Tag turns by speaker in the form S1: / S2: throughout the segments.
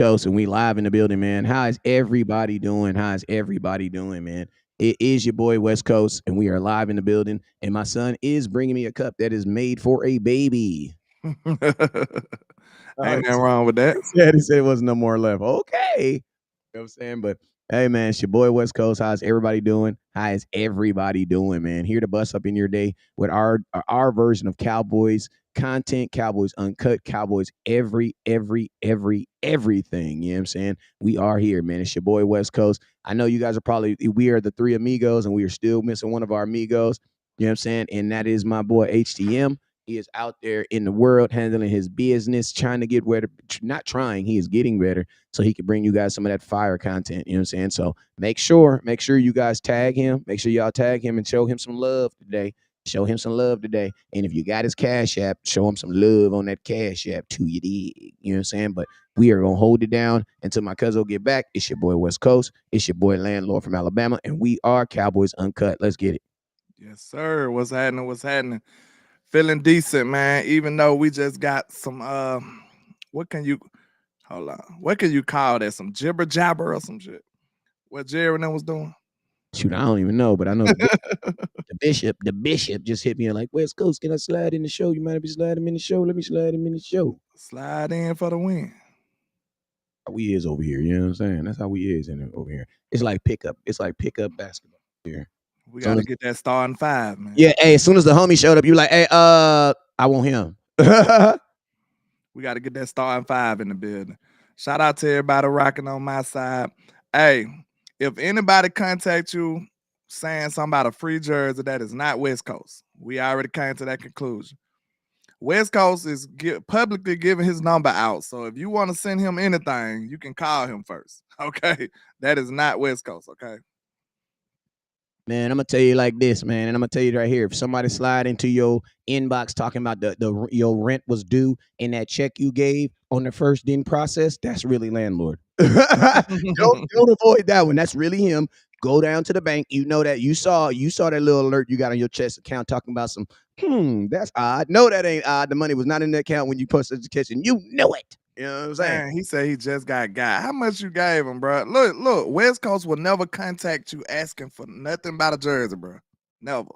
S1: Coast, and we live in the building, man. How is everybody doing? How is everybody doing, man? It is your boy West Coast, and we are live in the building. And my son is bringing me a cup that is made for a baby.
S2: Ain't nothing wrong with that.
S1: He said it was no more left. Okay. You know what I'm saying? But hey, man, it's your boy West Coast. How's everybody doing? How is everybody doing, man? Here to bust up in your day with our version of Cowboys content, Cowboys uncut, Cowboys everything. You know what I'm saying? We are here, man. It's your boy West Coast. I know you guys are we are the three amigos, and we are still missing one of our amigos. You know what I'm saying? And that is my boy HTM. He is out there in the world handling his business, trying to get better. Not trying, he is getting better so he can bring you guys some of that fire content. You know what I'm saying? So make sure you guys tag him. Make sure y'all tag him and show him some love today. Show him some love today. And if you got his Cash App, show him some love on that Cash App too, you dig. You know what I'm saying? But we are going to hold it down until my cousin will get back. It's your boy West Coast. It's your boy Landlord from Alabama. And we are Cowboys Uncut. Let's get it.
S2: Yes, sir. What's happening? What's happening? Feeling decent, man. Even though we just got some what can you call that? Some jibber jabber or some shit. What Jerry and them was doing?
S1: Shoot, I don't even know, but I know the bishop just hit me like, West Coast, can I slide in the show? You might be sliding in the show. Let me slide him in the show.
S2: Slide in for the win.
S1: How we is over here, you know what I'm saying? That's how we is over here. It's like pickup. It's like pickup basketball here.
S2: We gotta get that starting five, man.
S1: Yeah, hey, as soon as the homie showed up, you like, hey, I want him.
S2: We gotta get that starting five in the building. Shout out to everybody rocking on my side. Hey, if anybody contact you saying something about a free jersey, that is not West Coast. We already came to that conclusion. West Coast is publicly giving his number out. So if you want to send him anything, you can call him first. Okay. That is not West Coast. Okay.
S1: Man, I'm gonna tell you like this, man, and I'm gonna tell you right here. If somebody slide into your inbox talking about your rent was due and that check you gave on the first din process, that's really landlord. don't avoid that one. That's really him. Go down to the bank. You know that you saw that little alert you got on your chest account talking about some. That's odd. No, that ain't odd. The money was not in the account when you posted the kitchen. You know it. You know what I'm saying?
S2: Man, he said he just got. How much you gave him, bro? Look. West Coast will never contact you asking for nothing about a jersey, bro. Never.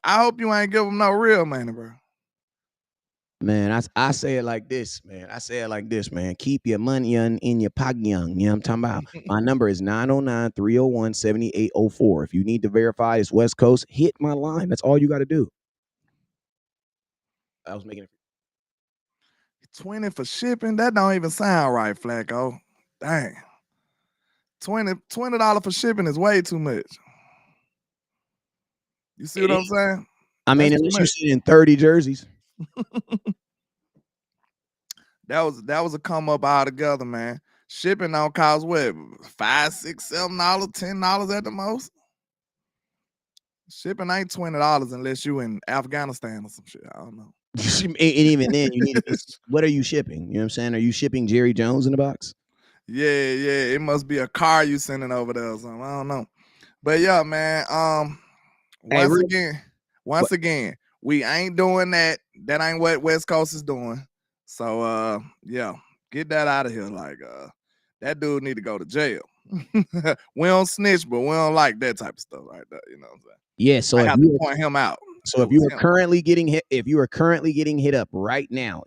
S2: I hope you ain't give him no real money, bro.
S1: Man, I say it like this, man. Keep your money in your pocket. You know what I'm talking about? My number is 909-301-7804. If you need to verify it's West Coast, hit my line. That's all you got to do. I was making it.
S2: 20 for shipping? That don't even sound right, Flacco. Dang. $20 for shipping is way too much. You see what I'm saying?
S1: I mean, unless you see in 30 jerseys.
S2: That was a come up all together, man. Shipping don't cost what? $5, $6, $7, $10 at the most. Shipping ain't $20 unless you in Afghanistan or some shit. I don't know.
S1: And even then, you need to. What are you shipping? You know what I'm saying? Are you shipping Jerry Jones in the box?
S2: Yeah. It must be a car you sending over there or something. I don't know. But yeah, man. Once again, we ain't doing that. That ain't what West Coast is doing. So yeah, get that out of here. Like that dude need to go to jail. We don't snitch, but we don't like that type of stuff like that. You know what I'm saying?
S1: Yeah, so
S2: I have to point him out.
S1: So if you are currently getting hit, up right now,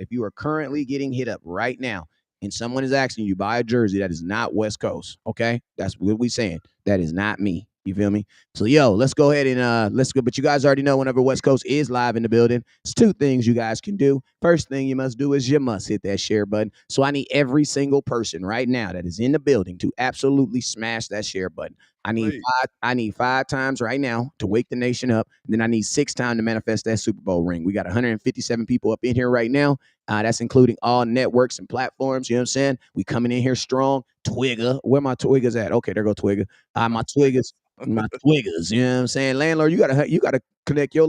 S1: and someone is asking you to buy a jersey that is not West Coast, okay? That's what we saying. That is not me. You feel me? So yo, let's go ahead and let's go. But you guys already know whenever West Coast is live in the building, it's two things you guys can do. First thing you must do is you must hit that share button. So I need every single person right now that is in the building to absolutely smash that share button. I need 5 times right now to wake the nation up. And then I need 6 times to manifest that Super Bowl ring. We got 157 people up in here right now. That's including all networks and platforms. You know what I'm saying? We coming in here strong. Twigger, where my Twiggers at? Okay, there go Twigger. My Twiggers. You know what I'm saying? Landlord, you gotta connect your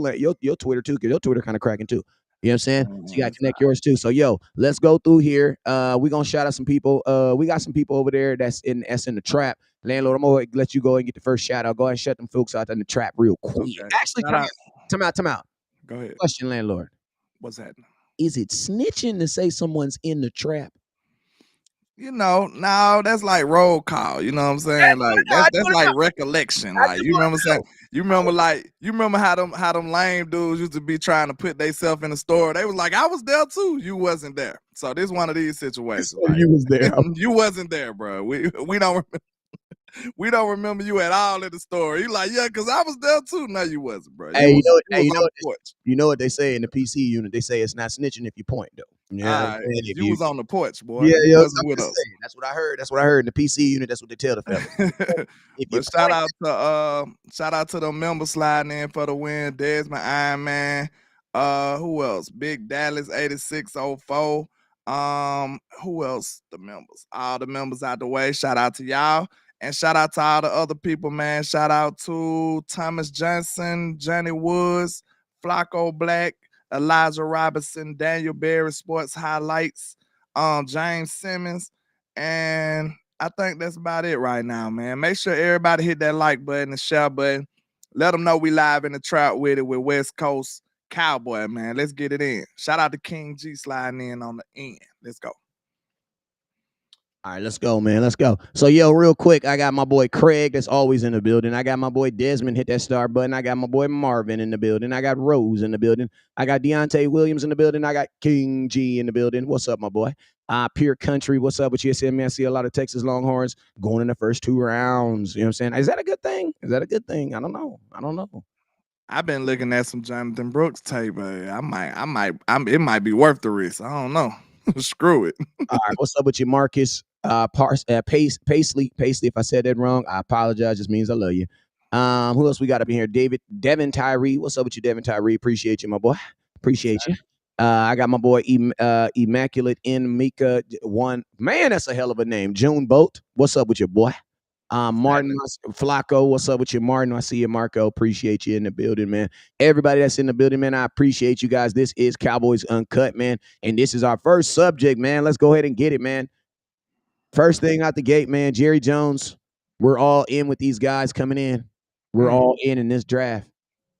S1: Twitter too, because your Twitter kind of cracking too. You know what I'm saying? So you gotta connect yours too. So yo, let's go through here. We're gonna shout out some people. We got some people over there that's in the trap. Landlord, I'm gonna let you go and get the first shout out. Go ahead and shut them folks out in the trap real quick. Okay. Actually, time out.
S2: Go ahead.
S1: Question, landlord.
S2: What's happening?
S1: Is it snitching to say someone's in the trap?
S2: no, that's like roll call. You know what I'm saying? Like that's like recollection.
S1: I
S2: Like
S1: just
S2: you
S1: want
S2: remember
S1: to
S2: saying,
S1: know.
S2: you remember how them lame dudes used to be trying to put themselves in the store. They was like, I was there too. You wasn't there. So this one of these situations.
S1: So
S2: Like
S1: you was there.
S2: you wasn't there, bro. We don't remember you at all in the store. You like, yeah, because I was there too. No, you wasn't, bro.
S1: Hey,
S2: You was on the porch.
S1: you know what they say in the PC unit? They say it's not snitching if you point though. Yeah,
S2: All right,
S1: if
S2: you was on the porch, boy.
S1: yeah,
S2: You
S1: yo,
S2: wasn't
S1: I'm
S2: with
S1: just
S2: us.
S1: saying. That's what I heard. That's what I heard in the PC unit. That's what they tell the fellas. If you
S2: But shout
S1: point,
S2: out to the members sliding in for the win. Desmond Iron Man. Who else? Big Dallas 8604. Who else? The members. All the members out the way. Shout out to y'all. And shout out to all the other people, man. Shout out to Thomas Johnson, Johnny Woods, Flacco Black, Elijah Robinson, Daniel Berry, Sports Highlights, James Simmons, and I think that's about it right now, man. Make sure everybody hit that like button and share button. Let them know we live in the trap with it with West Coast Cowboy, man. Let's get it in. Shout out to King G sliding in on the end. Let's go.
S1: all right, let's go, man. Let's go. So, yo, real quick, I got my boy Craig that's always in the building. I got my boy Desmond, hit that star button. I got my boy Marvin in the building. I got Rose in the building. I got Deontay Williams in the building. I got King G in the building. What's up, my boy? Pure Country, what's up with you? I see a lot of Texas Longhorns going in the first 2 rounds. You know what I'm saying? Is that a good thing? Is that a good thing? I don't know.
S2: I've been looking at some Jonathan Brooks tape, but it might be worth the risk. I don't know. Screw it.
S1: All right, what's up with you, Marcus? Paisley. If I said that wrong, I apologize. Just means I love you. Who else we got up in here? Devin Tyree. What's up with you, Devin Tyree? Appreciate you, my boy. Appreciate you. I got my boy Immaculate in Mika one. Man, that's a hell of a name. June Boat. What's up with your boy? Martin Flacco, what's up with you, Martin? I see you, Marco. Appreciate you in the building, man. Everybody that's in the building, man, I appreciate you guys. This is Cowboys Uncut, man, and this is our first subject, man. Let's go ahead and get it, man. First thing out the gate, man, Jerry Jones. We're all in with these guys coming in. We're all in this draft.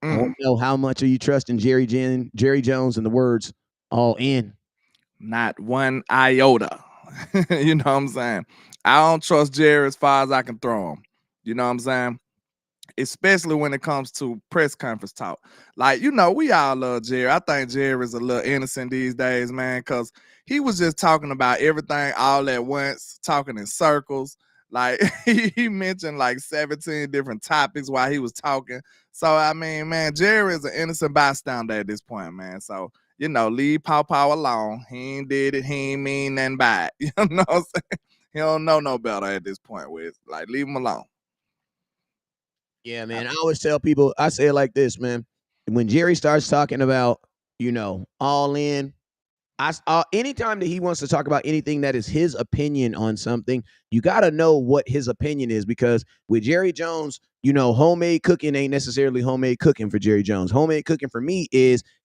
S1: I want to know, how much are you trusting Jerry Jones and the words all in?
S2: Not one iota. You know what I'm saying? I don't trust Jerry as far as I can throw him. You know what I'm saying? Especially when it comes to press conference talk. Like, we all love Jerry. I think Jerry is a little innocent these days, man, because he was just talking about everything all at once, talking in circles. Like, he mentioned like 17 different topics while he was talking. So, I mean, man, Jerry is an innocent bystander at this point, man. So, leave Paw alone. He ain't did it. He ain't mean nothing by it. You know what I'm saying? He don't know no better at this point. With like, leave him alone.
S1: Yeah, man. I always tell people, I say it like this, man. When Jerry starts talking about, all in, anytime that he wants to talk about anything that is his opinion on something, you got to know what his opinion is, because with Jerry Jones, homemade cooking ain't necessarily homemade cooking for Jerry Jones. Homemade cooking for me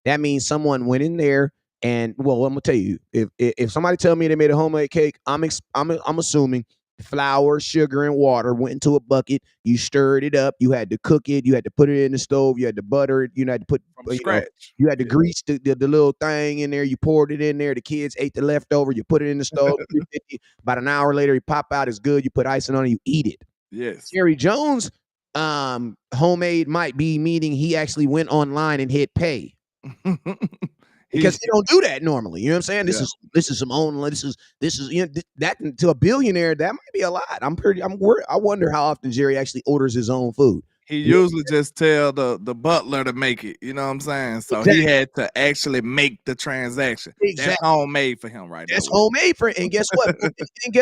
S1: that means someone went in there and, well, I'm gonna tell you, if somebody tell me they made a homemade cake, I'm assuming flour, sugar, and water went into a bucket. You stirred it up. You had to cook it. You had to put it in the stove. You had to butter it. You had to put
S2: from scratch.
S1: You had to grease the little thing in there. You poured it in there. The kids ate the leftover. You put it in the stove. 350. About an hour later, you pop out. It's good. You put icing on it. You eat it.
S2: Yes.
S1: Jerry Jones, homemade might be meaning he actually went online and hit pay. Because they don't do that normally. You know what I'm saying? This is some own. This is that to a billionaire, that might be a lot. I wonder how often Jerry actually orders his own food.
S2: He usually just tell the butler to make it. You know what I'm saying? So he had to actually make the transaction. That's homemade for him, right?
S1: That's homemade for him. And guess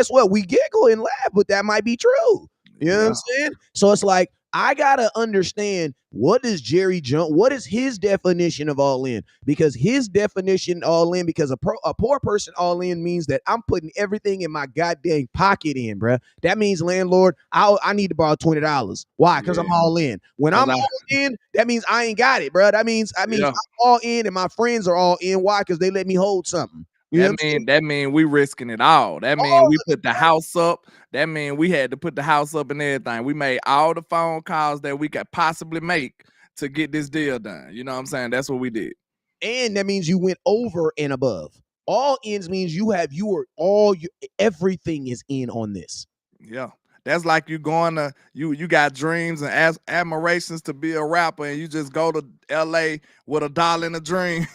S1: what? We giggle and laugh, but that might be true. You know what I'm saying? So it's like, I gotta understand, what is Jerry Jones? What is his definition of all in? Because his definition all in, because a poor person all in means that I'm putting everything in my goddamn pocket in, bruh. That means, landlord, I need to borrow $20. Why? Because I'm all in. When I'm all in, that means I ain't got it, bruh. That means I'm all in, and my friends are all in. Why? Because they let me hold something.
S2: That mean we risking it all. That mean we put the house up. That mean we had to put the house up and everything. We made all the phone calls that we could possibly make to get this deal done. You know what I'm saying? That's what we did.
S1: And that means you went over and above. All ins means everything is in on this.
S2: Yeah. That's like you going to you got dreams and admirations to be a rapper, and you just go to LA with $1 in a dream.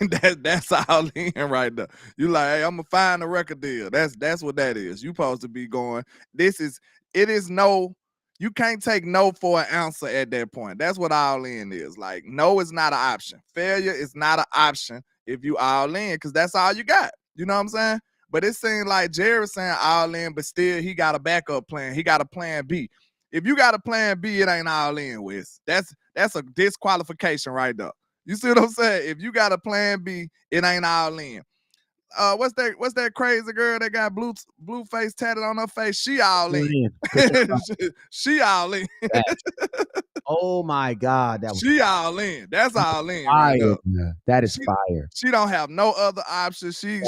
S2: That's all in right there. You like, hey, I'm gonna find a record deal. That's what that is. You supposed to be going. You can't take no for an answer at that point. That's what all in is. Like, no is not an option. Failure is not an option if you all in, because that's all you got. You know what I'm saying? But it seemed like Jerry's saying all in, but still he got a backup plan. He got a plan B. If you got a plan B, it ain't all in, Wes. That's a disqualification right there. You see what I'm saying? If you got a plan B, it ain't all in. What's that crazy girl that got blue face tatted on her face? She all in. She all in.
S1: Oh my God,
S2: she all in. That's all in.
S1: Fire,
S2: right
S1: there. That is fire.
S2: She don't have no other option. She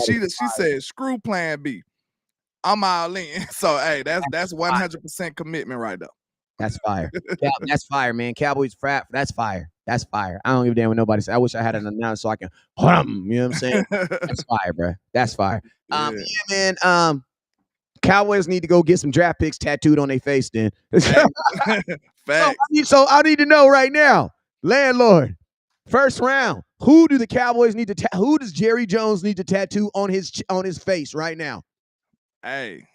S2: said screw plan B. I'm all in. So hey, that's 100% commitment right there.
S1: That's fire. That's fire, man. Cowboys frat. That's fire. That's fire. I don't give a damn what nobody says. I wish I had an announcer so I can, you know what I'm saying? That's fire, bro. That's fire. Yeah, man. Cowboys need to go get some draft picks tattooed on their face then.
S2: Facts.
S1: So I need to know right now, landlord, first round, who do the Cowboys need to who does Jerry Jones need to tattoo on his face right now?
S2: Hey,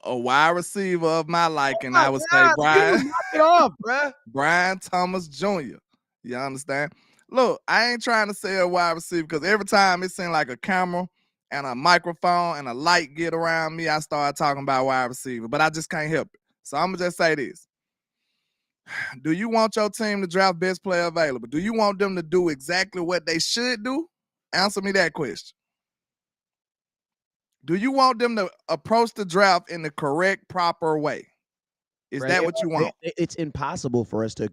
S2: a wide receiver of my liking, I would say Brian.
S1: Knock it off, bruh.
S2: Brian Thomas Jr. You understand? Look, I ain't trying to say a wide receiver because every time it seems like a camera and a microphone and a light get around me, I start talking about wide receiver, but I just can't help it. So I'm gonna just say this. Do you want your team to draft best player available? Do you want them to do exactly what they should do? Answer me that question. Do you want them to approach the draft in the correct, proper way? Is that what you want?
S1: It's impossible for us to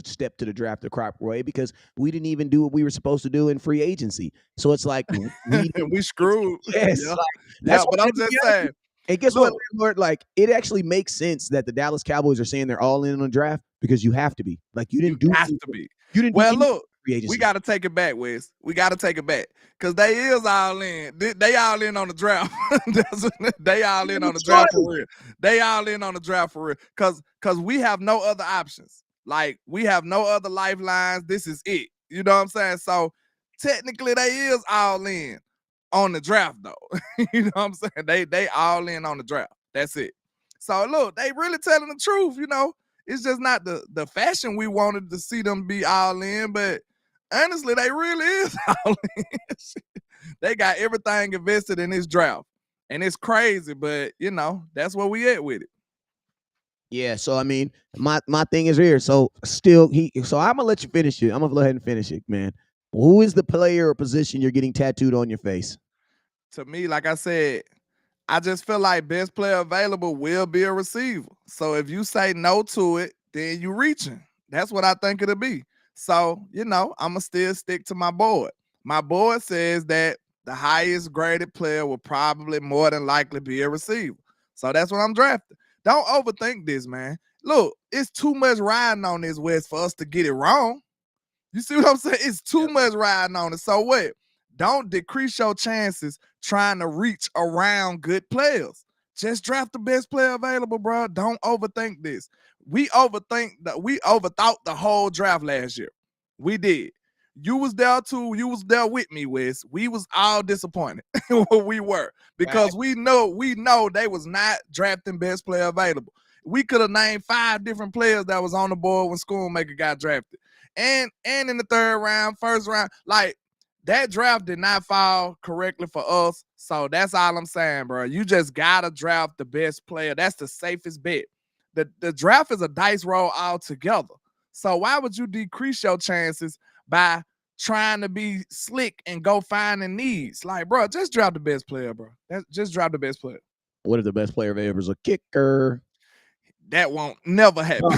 S1: step to the draft the proper way because we didn't even do what we were supposed to do in free agency. So it's like
S2: we screwed.
S1: Yes,
S2: yeah. That's what I'm just saying.
S1: And guess what, Lord? Like, it actually makes sense that the Dallas Cowboys are saying they're all in on the draft because you have to be. Like, you have to be. You didn't.
S2: Well, look, we got to take it back, Wes. We got to take it back because they is all in. They all in on the draft. They all in on the draft for real. They all in on the draft for real because we have no other options. Like, we have no other lifelines. This is it. You know what I'm saying? So technically, they is all in on the draft though. You know what I'm saying? They all in on the draft. That's it. So look, they really telling the truth, you know. It's just not the fashion we wanted to see them be all in, but honestly, they really is all in. They got everything invested in this draft. And it's crazy, but you know, that's where we at with it.
S1: Yeah, so I mean, my thing is here. So I'm gonna let you finish it. I'm gonna go ahead and finish it, man. Who is the player or position you're getting tattooed on your face?
S2: To me, like I said, I just feel like best player available will be a receiver. So if you say no to it, then you reaching. That's what I think it'll be. So, you know, I'm going to still stick to my board. My board says that the highest graded player will probably more than likely be a receiver. So that's what I'm drafting. Don't overthink this, man. Look, it's too much riding on this West for us to get it wrong. You see what I'm saying? It's too much riding on it. So what? Don't decrease your chances trying to reach around good players. Just draft the best player available, bro. Don't overthink this. We overthought the whole draft last year. We did. You was there too. You was there with me, Wes. We was all disappointed. We were because we know they was not drafting best player available. We could have named 5 different players that was on the board when Schoonmaker got drafted. And in the third round, first round, like that draft did not fall correctly for us. So that's all I'm saying, bro. You just gotta draft the best player. That's the safest bet. The draft is a dice roll altogether. So why would you decrease your chances by trying to be slick and go finding needs? Like, bro, just draft the best player, bro. Just draft the best player.
S1: What if the best player available is a kicker?
S2: That won't never happen.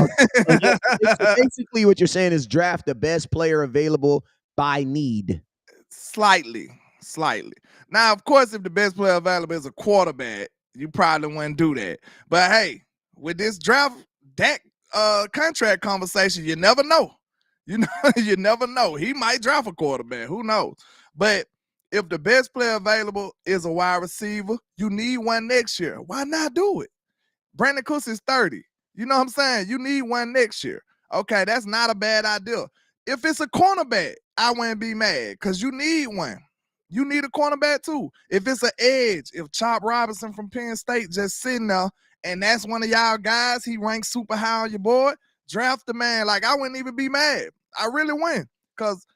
S1: So basically, what you're saying is draft the best player available by need.
S2: Slightly. Now, of course, if the best player available is a quarterback, you probably wouldn't do that. But hey, with this draft, Dak contract conversation, you never know. You know, you never know. He might draft a quarterback. Who knows? But if the best player available is a wide receiver, you need one next year. Why not do it? Brandon Cooks is 30. You know what I'm saying? You need one next year. Okay, that's not a bad idea. If it's a cornerback, I wouldn't be mad because you need one. You need a cornerback too. If it's an edge, if Chop Robinson from Penn State just sitting there and that's one of y'all guys, he ranks super high on your board, draft the man. Like, I wouldn't even be mad. I really wouldn't, because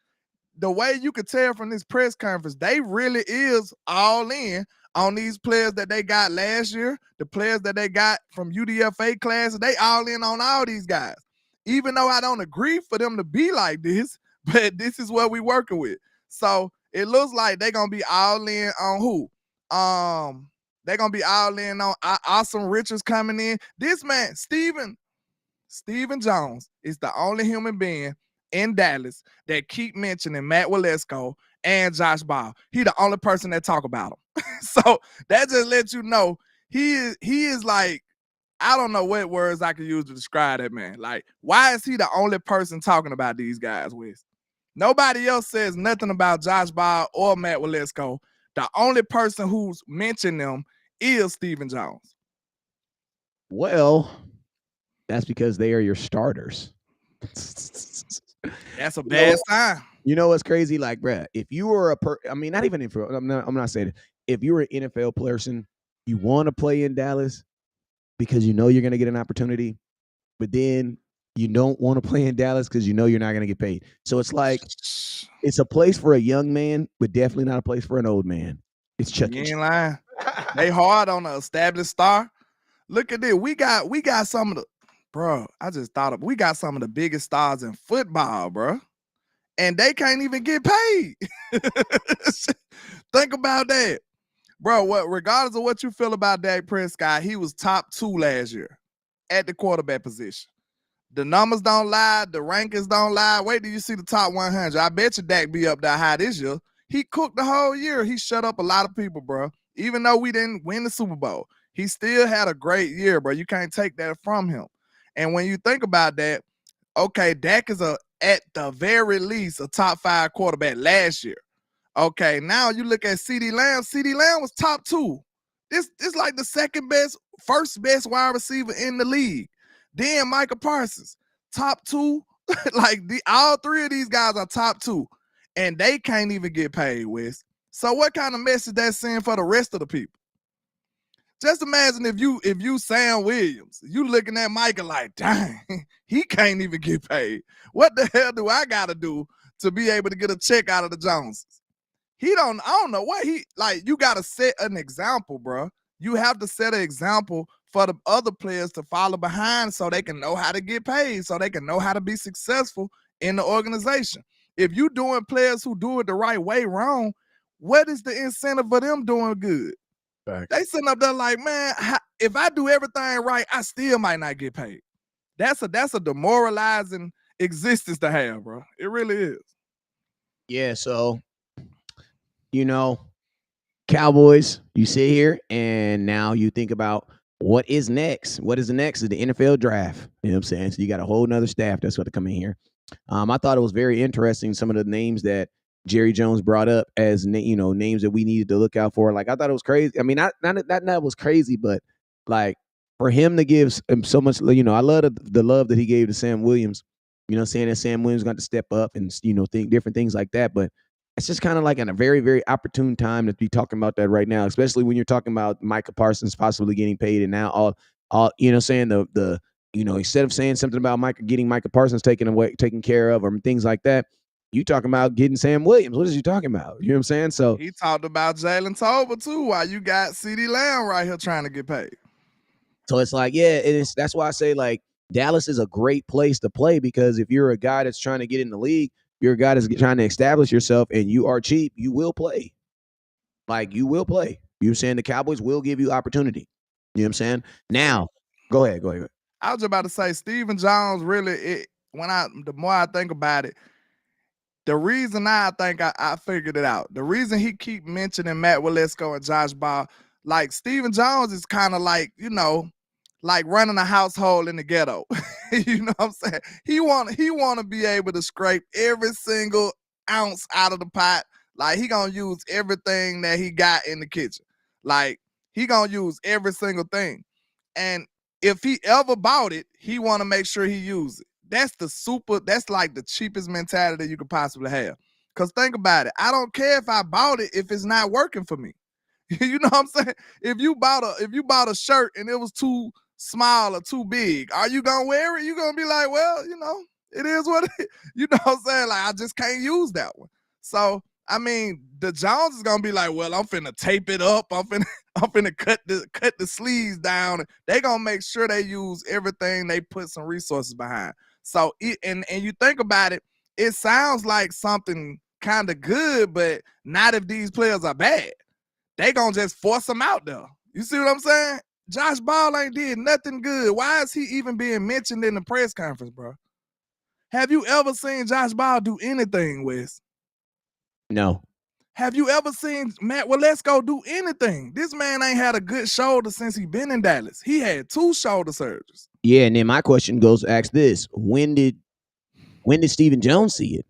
S2: the way you could tell from this press conference, they really is all in on these players that they got last year, the players that they got from UDFA classes. They all in on all these guys. Even though I don't agree for them to be like this, but this is what we working with. So it looks like they're going to be all in on who? They're going to be all in on Awesome Richards coming in. This man, Stephen Jones, is the only human being in Dallas that keep mentioning Matt Waletzko and Josh Ball. He the only person that talk about him. So that just lets you know he is like, I don't know what words I could use to describe that man. Like, why is he the only person talking about these guys, Wes? Nobody else says nothing about Josh Ball or Matt Waletzko. The only person who's mentioned them is Stephen Jones.
S1: Well, that's because they are your starters.
S2: That's a bad sign.
S1: You know what's crazy? Like, bruh, if you were not even if I'm not saying it. If you're an NFL person, you want to play in Dallas because you know you're going to get an opportunity, but then you don't want to play in Dallas because you know you're not going to get paid. So it's like, it's a place for a young man, but definitely not a place for an old man. It's Chuck E.
S2: You ain't lying. They hard on an established star. Look at this. We got some of the, bro, I just thought of, we got some of the biggest stars in football, bro. And they can't even get paid. Think about that. Bro, regardless of what you feel about Dak Prescott, he was top 2 last year at the quarterback position. The numbers don't lie. The rankings don't lie. Wait till you see the top 100. I bet you Dak be up that high this year. He cooked the whole year. He shut up a lot of people, bro. Even though we didn't win the Super Bowl, he still had a great year, bro. You can't take that from him. And when you think about that, okay, Dak is at the very least a top 5 quarterback last year. Okay, now you look at CeeDee Lamb. CeeDee Lamb was top 2. This like the second best, first best wide receiver in the league. Then Micah Parsons, top 2. Like all 3 of these guys are top 2, and they can't even get paid, Wes. So what kind of message that's sending for the rest of the people? Just imagine if you Sam Williams, you looking at Micah like, dang, he can't even get paid. What the hell do I gotta do to be able to get a check out of the Joneses? I don't know what you got to set an example, bro. You have to set an example for the other players to follow behind so they can know how to get paid, so they can know how to be successful in the organization. If you doing players who do it the right way wrong, what is the incentive for them doing good? Facts. They sitting up there like, man, if I do everything right, I still might not get paid. That's a demoralizing existence to have, bro. It really is.
S1: Yeah, so Cowboys, you sit here and now you think about what is next. What is the next? Is the NFL draft. You know what I'm saying? So you got a whole nother staff that's going to come in here. I thought it was very interesting, some of the names that Jerry Jones brought up as names that we needed to look out for. Like, I thought it was crazy. I mean, not that was crazy, but like for him to give so much, I love the love that he gave to Sam Williams. Saying that Sam Williams got to step up and think different things like that, but it's just kind of like in a very, very opportune time to be talking about that right now, especially when you're talking about Micah Parsons possibly getting paid, and now all saying the instead of saying something about Micah Parsons taken care of or things like that, you talking about getting Sam Williams. What is you talking about? You know what I'm saying? So
S2: he talked about Jalen Tolbert too, while you got CeeDee Lamb right here trying to get paid.
S1: So it's like, yeah, that's why I say like Dallas is a great place to play, because if you're a guy that's trying to get in the league, you're a guy that's trying to establish yourself, and you are cheap, you will play. Like, you will play. You know what I'm saying? The Cowboys will give you opportunity. You know what I'm saying? Now, go ahead.
S2: I was just about to say, Stephen Jones really, the more I think about it, the reason I think I figured it out, the reason he keep mentioning Matt Waletzko and Josh Ball, like Stephen Jones is kind of like, like running a household in the ghetto. You know what I'm saying? He want to be able to scrape every single ounce out of the pot, Like, he gonna use everything that he got in the kitchen. Like, he gonna use every single thing. And if he ever bought it, he want to make sure he use it. That's like the cheapest mentality you could possibly have. Cause think about it. I don't care if I bought it if it's not working for me. You know what I'm saying? If you bought a shirt and it was too small or too big, are you gonna wear it? You gonna be like, well, it is what it is. You know what I'm saying? Like, I just can't use that one. So I mean, the Jones is gonna be like, well, I'm finna tape it up. I'm finna cut the sleeves down. They gonna make sure they use everything they put some resources behind. So and you think about it, it sounds like something kind of good, but not if these players are bad. They gonna just force them out there. You see what I'm saying? Josh Ball ain't did nothing good. Why is he even being mentioned in the press conference, bro? Have you ever seen Josh Ball do anything, Wes?
S1: No.
S2: Have you ever seen Matt Waletzko do anything? This man ain't had a good shoulder since he been in Dallas. He had 2 shoulder surgeries.
S1: Yeah, and then my question goes to ask this: when did Stephen Jones see it?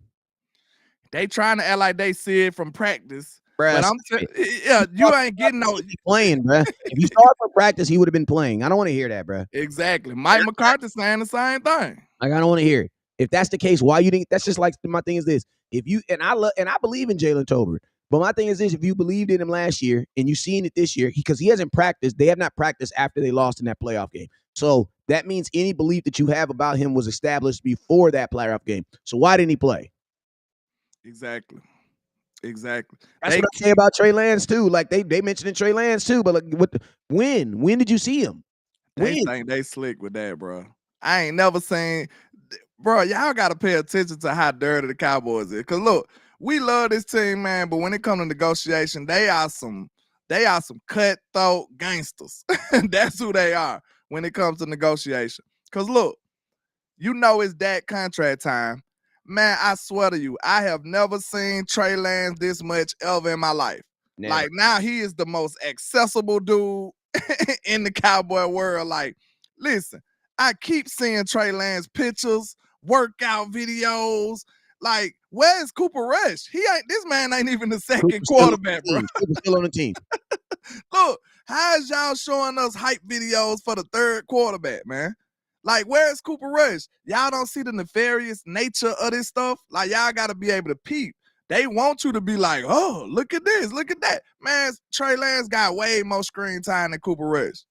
S2: They trying to act like they see it from practice.
S1: Bruh,
S2: But you ain't getting no
S1: playing, bro. If you start from practice, he would have been playing. I don't want to hear that, bro.
S2: Exactly. Mike McCarthy saying the same thing.
S1: Like, I don't want to hear it. If that's the case, why you think that's just like my thing is this. If you and I believe in Jalen Tolbert, but my thing is this: if you believed in him last year and you've seen it this year, because he hasn't practiced, they have not practiced after they lost in that playoff game. So that means any belief that you have about him was established before that playoff game. So why didn't he play?
S2: Exactly.
S1: That's what I say about Trey Lance too. Like they mentioned in Trey Lance too, but like when did you see him?
S2: They think they slick with that, bro. I ain't never seen, bro. Y'all gotta pay attention to how dirty the Cowboys is. Cause look, we love this team, man. But when it comes to negotiation, they are some cutthroat gangsters. That's who they are when it comes to negotiation. Cause look, it's Dak contract time. Man, I swear to you, I have never seen Trey Lance this much ever in my life. Never. Like, now he is the most accessible dude in the Cowboy world. Like, listen, I keep seeing Trey Lance pictures, workout videos. Like, where's Cooper Rush? This man ain't even the second quarterback, bro.
S1: Cooper's still on the team.
S2: Look, how is y'all showing us hype videos for the third quarterback, man? Like, where's Cooper Rush? Y'all don't see the nefarious nature of this stuff? Like, y'all got to be able to peep. They want you to be like, oh, look at this, look at that. Man, Trey Lance got way more screen time than Cooper Rush.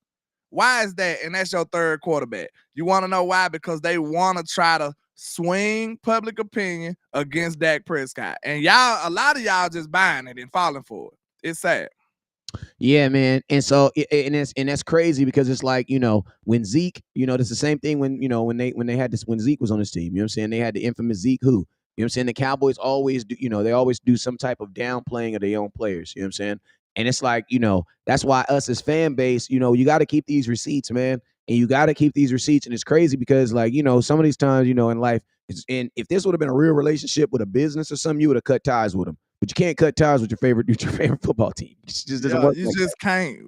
S2: Why is that? And that's your third quarterback. You want to know why? Because they want to try to swing public opinion against Dak Prescott. And a lot of y'all just buying it and falling for it. It's sad.
S1: Yeah, man. And so and that's crazy because it's like, when Zeke, it's the same thing when they had this, when Zeke was on this team, you know what I'm saying? They had the infamous Zeke who, you know what I'm saying? The Cowboys always do, they always do some type of downplaying of their own players, you know what I'm saying? And it's like, that's why us as fan base, you got to keep these receipts, man. And you got to keep these receipts. And it's crazy because, like, some of these times, in life, and if this would have been a real relationship with a business or something, you would have cut ties with them. But you can't cut ties with your favorite football team. It just doesn't work.
S2: You just can't.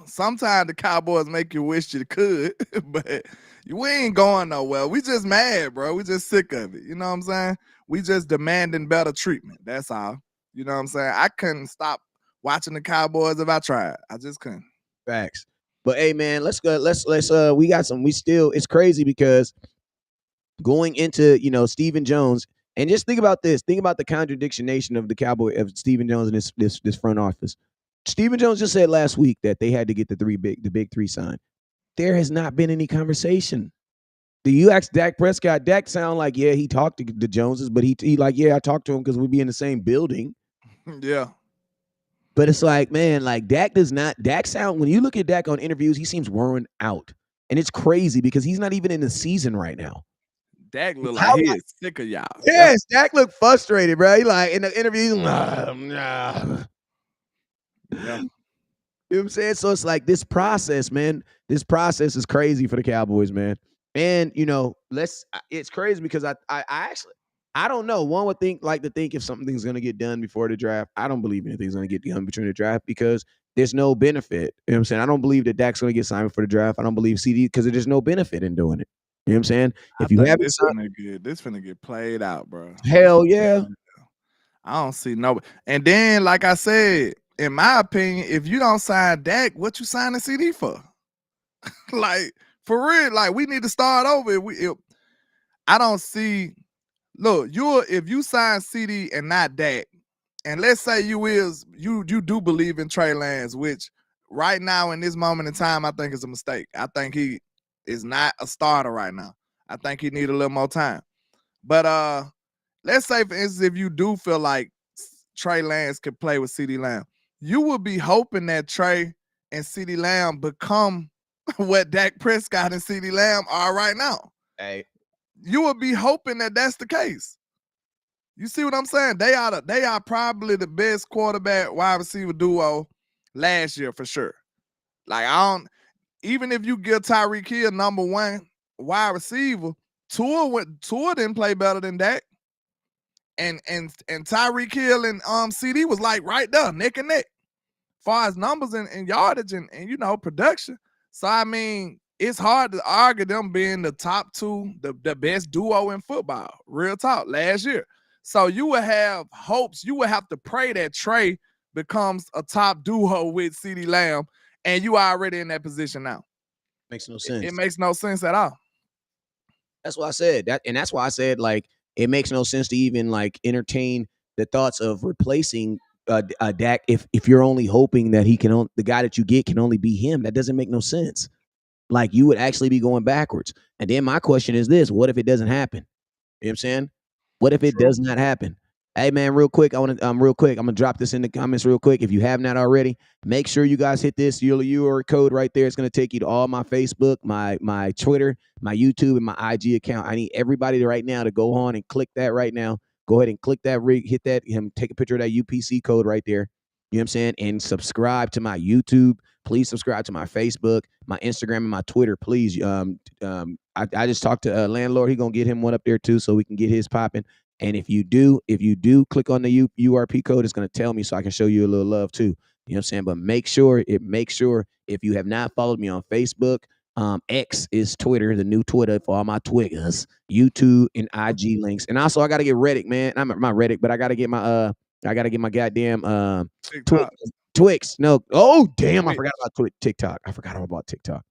S2: Sometimes the Cowboys make you wish you could, but we ain't going nowhere. We just mad, bro. We just sick of it. You know what I'm saying? We just demanding better treatment. That's all. You know what I'm saying? I couldn't stop watching the Cowboys if I tried. I just couldn't.
S1: Facts. But hey, man, let's go. We got some. It's crazy because going into Stephen Jones. And just think about this. Think about the contradiction of the Cowboy of Stephen Jones and this front office. Stephen Jones just said last week that they had to get the big three signed. There has not been any conversation. Do you ask Dak Prescott? Dak sound like, yeah, he talked to the Joneses, but he like, yeah, I talked to him because we'd be in the same building.
S2: Yeah.
S1: But it's like, man, like Dak sound, when you look at Dak on interviews, he seems worn out. And it's crazy because he's not even in the season right now.
S2: Dak look like he is sick of y'all.
S1: Yes, Dak look frustrated, bro. He like in the interview,
S2: Yeah.
S1: You know what I'm saying? So it's like this process, man. This process is crazy for the Cowboys, man. And it's crazy because I actually don't know. One would think if something's gonna get done before the draft. I don't believe anything's gonna get done between the draft because there's no benefit. You know what I'm saying? I don't believe that Dak's gonna get signed for the draft. I don't believe CD because there's no benefit in doing it. You know what I'm saying?
S2: If you have this finna get played out, bro.
S1: Hell yeah.
S2: I don't see nobody. And then, like I said, in my opinion, if you don't sign Dak, what you signing CD for? Like, for real, like we need to start over. I don't see. Look, if you sign CD and not Dak, and let's say you do believe in Trey Lance, which right now in this moment in time, I think is a mistake. I think he is not a starter right now. I think he need a little more time. But let's say, for instance, if you do feel like Trey Lance could play with CeeDee Lamb, you would be hoping that Trey and CeeDee Lamb become what Dak Prescott and CeeDee Lamb are right now.
S1: Hey,
S2: You would be hoping that that's the case. You see what I'm saying? They are probably the best quarterback wide receiver duo last year for sure. Like, even if you give Tyreek Hill number one wide receiver, Tua didn't play better than Dak. And Tyreek Hill and CD was like right there, neck and neck, far as numbers and yardage and production. So I mean, it's hard to argue them being the top two, the best duo in football. Real talk, last year. So you would have hopes. You would have to pray that Trey becomes a top duo with CeeDee Lamb, and you are already in that position now.
S1: makes no sense.
S2: It makes no sense at all.
S1: That's why I said that, and that's why I said like it makes no sense to even like entertain the thoughts of replacing Dak if you're only hoping that the guy that you get can only be him. That doesn't make no sense. Like you would actually be going backwards. And then my question is this: what if it doesn't happen? You know what I'm saying? What if it does not happen? Hey man, real quick, I'm gonna drop this in the comments real quick. If you have not already, make sure you guys hit this URL code right there. It's gonna take you to all my Facebook, my Twitter, my YouTube, and my IG account. I need everybody right now to go on and click that right now. Go ahead and click that hit that, take a picture of that UPC code right there. You know what I'm saying? And subscribe to my YouTube. Please subscribe to my Facebook, my Instagram, and my Twitter. Please. I just talked to a landlord. He gonna get him one up there too, so we can get his popping. And if you do click on the URP code, it's gonna tell me so I can show you a little love too. You know what I'm saying? But make sure if you have not followed me on Facebook, X is Twitter, the new Twitter for all my Twiggers, YouTube and IG links. And also I gotta get Reddit, man. I'm not Reddit, but I gotta get my goddamn Twix. No. Oh damn, I forgot about TikTok. I forgot all about TikTok.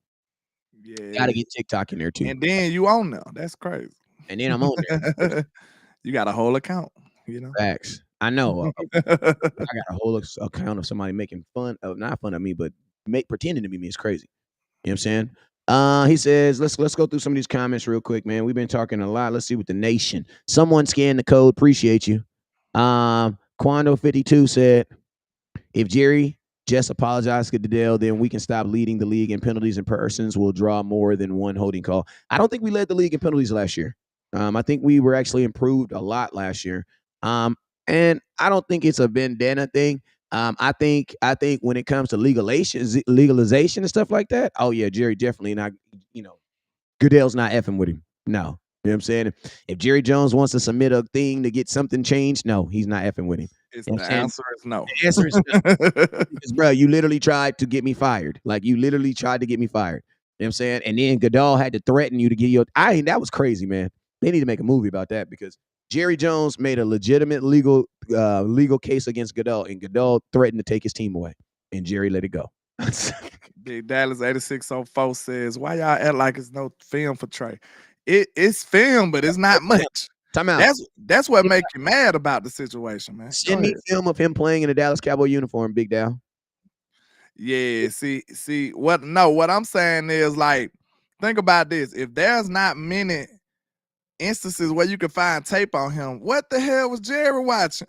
S2: Yeah.
S1: Gotta get TikTok in there too.
S2: And then you own them. That's crazy.
S1: And then I'm on there.
S2: You got a whole account,
S1: Facts. I know. I got a whole account of somebody making fun of, not fun of me, but pretending to be me. It's crazy. You know what I'm saying? He says, let's go through some of these comments real quick, man. We've been talking a lot. Let's see what the nation. Someone scanned the code. Appreciate you. Quando52 said, if Jerry just apologized to Goodell, then we can stop leading the league in penalties and persons will draw more than one holding call. I don't think we led the league in penalties last year. I think we were actually improved a lot last year. And I don't think it's a bandana thing. I think when it comes to legalization and stuff like that, oh yeah, Jerry definitely not. Goodell's not effing with him. No, you know what I'm saying. If Jerry Jones wants to submit a thing to get something changed, no, he's not effing with him.
S2: The answer is no.
S1: The answer is no. Because, bro, you literally tried to get me fired. Like you literally tried to get me fired. You know what I'm saying? And then Goodell had to threaten you to get your. That was crazy, man. They need to make a movie about that because Jerry Jones made a legitimate legal case against Goodell, and Goodell threatened to take his team away, and Jerry let it go.
S2: Big Dallas 8604 says, "Why y'all act like it's no film for Trey? It's film, but it's not much.
S1: Time out.
S2: That's what makes you mad about the situation, man.
S1: Send me film of him playing in a Dallas Cowboy uniform, Big Dal.
S2: Yeah, see what I'm saying is, like, think about this. If there's not many instances where you can find tape on him, what the hell was Jerry watching?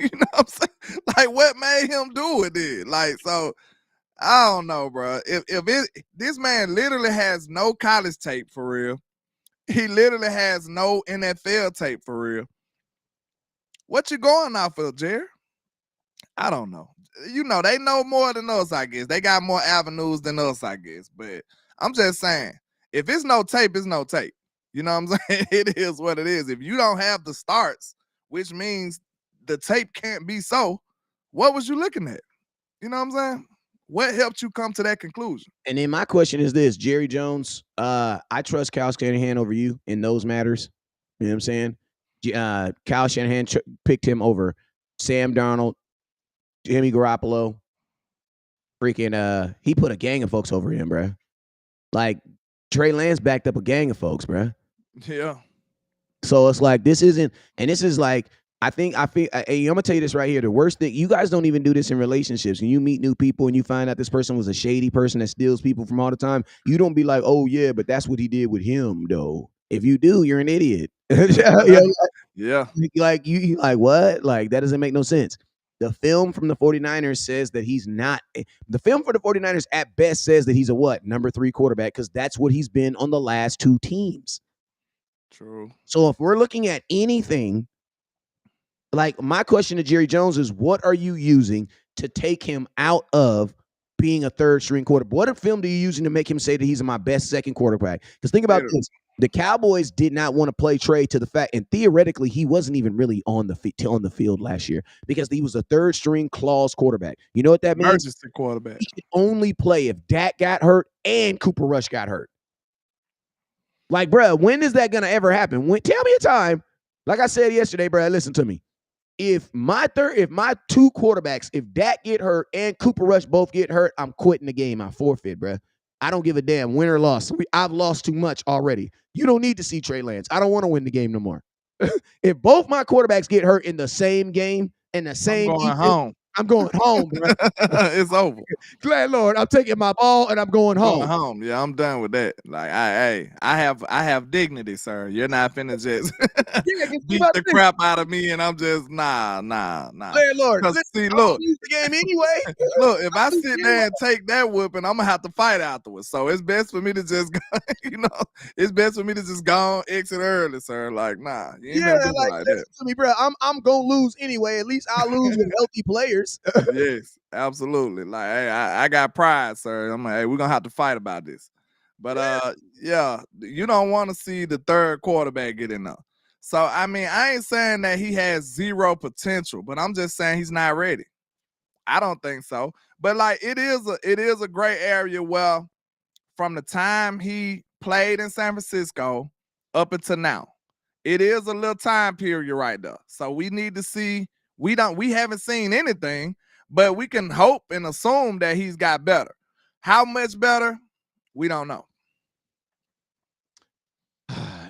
S2: You know what I'm saying? Like, what made him do it then? Like, so I don't know, bro. This man literally has no college tape for real. He literally has no NFL tape for real. What you going off of, Jerry? I don't know. They know more than us, I guess. They got more avenues than us, I guess. But I'm just saying, if it's no tape, it's no tape. You know what I'm saying? It is what it is. If you don't have the starts, which means the tape can't be so, what was you looking at? You know what I'm saying? What helped you come to that conclusion?
S1: And then my question is this, Jerry Jones, I trust Kyle Shanahan over you in those matters. You know what I'm saying? Kyle Shanahan picked him over Sam Darnold, Jimmy Garoppolo. Freaking, he put a gang of folks over him, bro. Like Trey Lance backed up a gang of folks, bro.
S2: Yeah.
S1: So it's like this isn't, and this is like I feel. I'm gonna tell you this right here. The worst thing, you guys don't even do this in relationships. When you meet new people and you find out this person was a shady person that steals people from all the time, you don't be like, oh yeah, but that's what he did with him, though. If you do, you're an idiot.
S2: Yeah.
S1: Like you like what? Like that doesn't make no sense. The film from the 49ers says that he's not. The film for the 49ers at best says that he's a what? Number 3 quarterback, because that's what he's been on the last 2 teams.
S2: True.
S1: So if we're looking at anything, like my question to Jerry Jones is, what are you using to take him out of being a 3rd string quarterback? What film are you using to make him say that he's my best 2nd quarterback? Because think about this. The Cowboys did not want to play Trey to the fact, and theoretically, he wasn't even really on the field last year because he was a 3rd string clause quarterback. You know what that means?
S2: Emergency quarterback.
S1: He could only play if Dak got hurt and Cooper Rush got hurt. Like, bro, when is that going to ever happen? Tell me a time. Like I said yesterday, bro, listen to me. If my 2 quarterbacks, if Dak get hurt and Cooper Rush both get hurt, I'm quitting the game. I forfeit, bro. I don't give a damn, win or loss. I've lost too much already. You don't need to see Trey Lance. I don't want to win the game no more. If both my quarterbacks get hurt in the same game and the same
S2: I'm going home.
S1: I'm going home, bro.
S2: It's over.
S1: Glad Lord, I'm taking my ball and I'm going home.
S2: Going home. Yeah, I'm done with that. Like, I have dignity, sir. You're not finna just beat the crap out of me, and I'm just nah.
S1: Glad Lord,
S2: See, look,
S1: use the game anyway.
S2: Look, if I sit there and take that whooping, I'm gonna have to fight afterwards. So it's best for me to just, it's best for me to just go on, exit early, sir. Like, nah, you ain't gonna do like that.
S1: To me, bro. I'm gonna lose anyway. At least I'll lose with healthy players.
S2: Yes, absolutely. Like, hey, I got pride, sir. I'm like, hey, we're gonna have to fight about this. But yeah, you don't want to see the 3rd quarterback get in there. So I mean, I ain't saying that he has 0 potential, but I'm just saying he's not ready. I don't think so. But like, it is a gray area where from the time he played in San Francisco up until now, it is a little time period right there. So we need to see. We haven't seen anything, but we can hope and assume that he's got better. How much better? We don't know.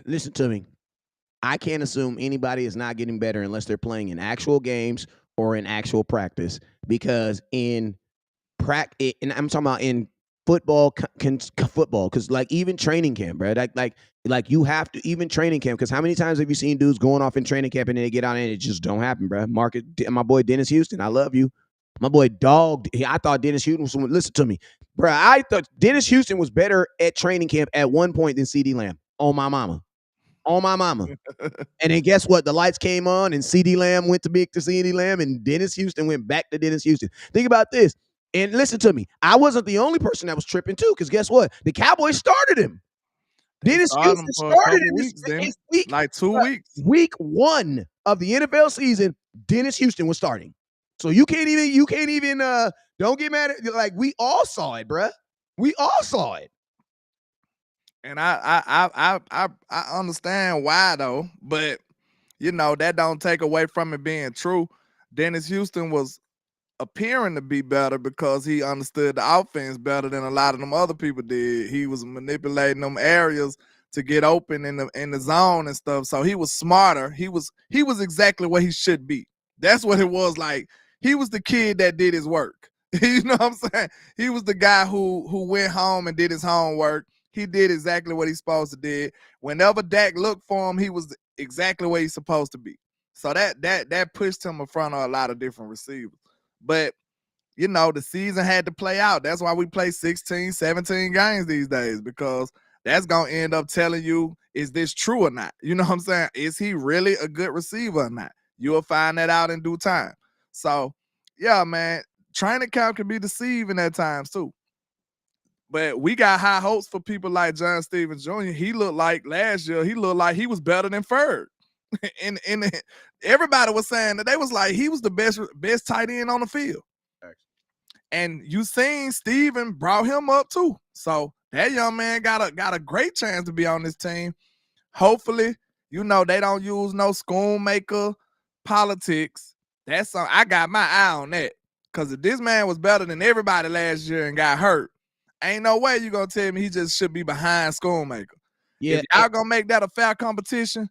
S1: Listen to me. I can't assume anybody is not getting better unless they're playing in actual games or in actual practice. Because in practice, and I'm talking about in football, because like even training camp, bro. Like you have to even training camp. Because how many times have you seen dudes going off in training camp and they get out and it just don't happen, bro? My boy Dennis Houston, I love you. My boy dogged. I thought Dennis Houston was. Listen to me, bro. I thought Dennis Houston was better at training camp at one point than CeeDee Lamb. On my mama. And then guess what? The lights came on and CeeDee Lamb went to CeeDee Lamb and Dennis Houston went back to Dennis Houston. Think about this. And listen to me. I wasn't the only person that was tripping too, because guess what? The Cowboys started him. Dennis Houston started him
S2: week, like 2 weeks.
S1: Week 1 of the NFL season, Dennis Houston was starting. So you can't even don't get mad at, like, we all saw it, bruh. We all saw it.
S2: And I understand why though, but that don't take away from it being true. Dennis Houston was appearing to be better because he understood the offense better than a lot of them other people did. He was manipulating them areas to get open in the zone and stuff. So he was smarter. He was exactly what he should be. That's what it was like. He was the kid that did his work. You know what I'm saying? He was the guy who went home and did his homework. He did exactly what he's supposed to do. Whenever Dak looked for him, he was exactly where he's supposed to be. So that pushed him in front of a lot of different receivers. But, the season had to play out. That's why we play 16, 17 games these days, because that's going to end up telling you, is this true or not? You know what I'm saying? Is he really a good receiver or not? You'll find that out in due time. So, yeah, man, training camp can be deceiving at times too. But we got high hopes for people like John Stevens Jr. He looked like last year, he looked like he was better than Ferg. and everybody was saying that they was like, he was the best tight end on the field. And you seen Steven brought him up too. So that young man got a great chance to be on this team. Hopefully, You know, they don't use no schoolmaker politics. That's something I got my eye on that. Because if this man was better than everybody last year and got hurt, ain't no way you gonna tell me he just should be behind schoolmaker.
S1: Yeah,
S2: If y'all gonna make that a fair competition,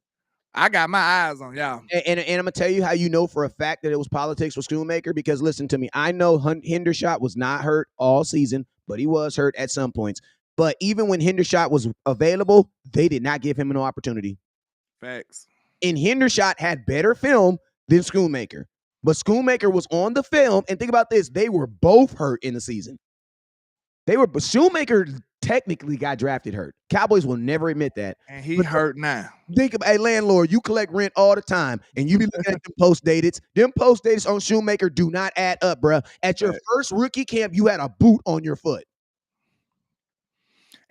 S2: I got my eyes on y'all.
S1: and I'm gonna tell you how you know for a fact that it was politics with Schoonmaker, because listen to me, I know Hendershot was not hurt all season, but he was hurt at some points. But even when Hendershot was available, they did not give him an opportunity.
S2: Facts.
S1: And Hendershot had better film than Schoonmaker. But Schoonmaker was on the film, and think about this, they were both hurt in the season. But Schoonmaker technically got drafted hurt. Cowboys will never admit that.
S2: And he hurt now.
S1: Think about, hey, landlord, you collect rent all the time, and you be looking at them post-dated. Them post-dated on Schoonmaker do not add up, bro. At your first rookie camp, you had a boot on your foot.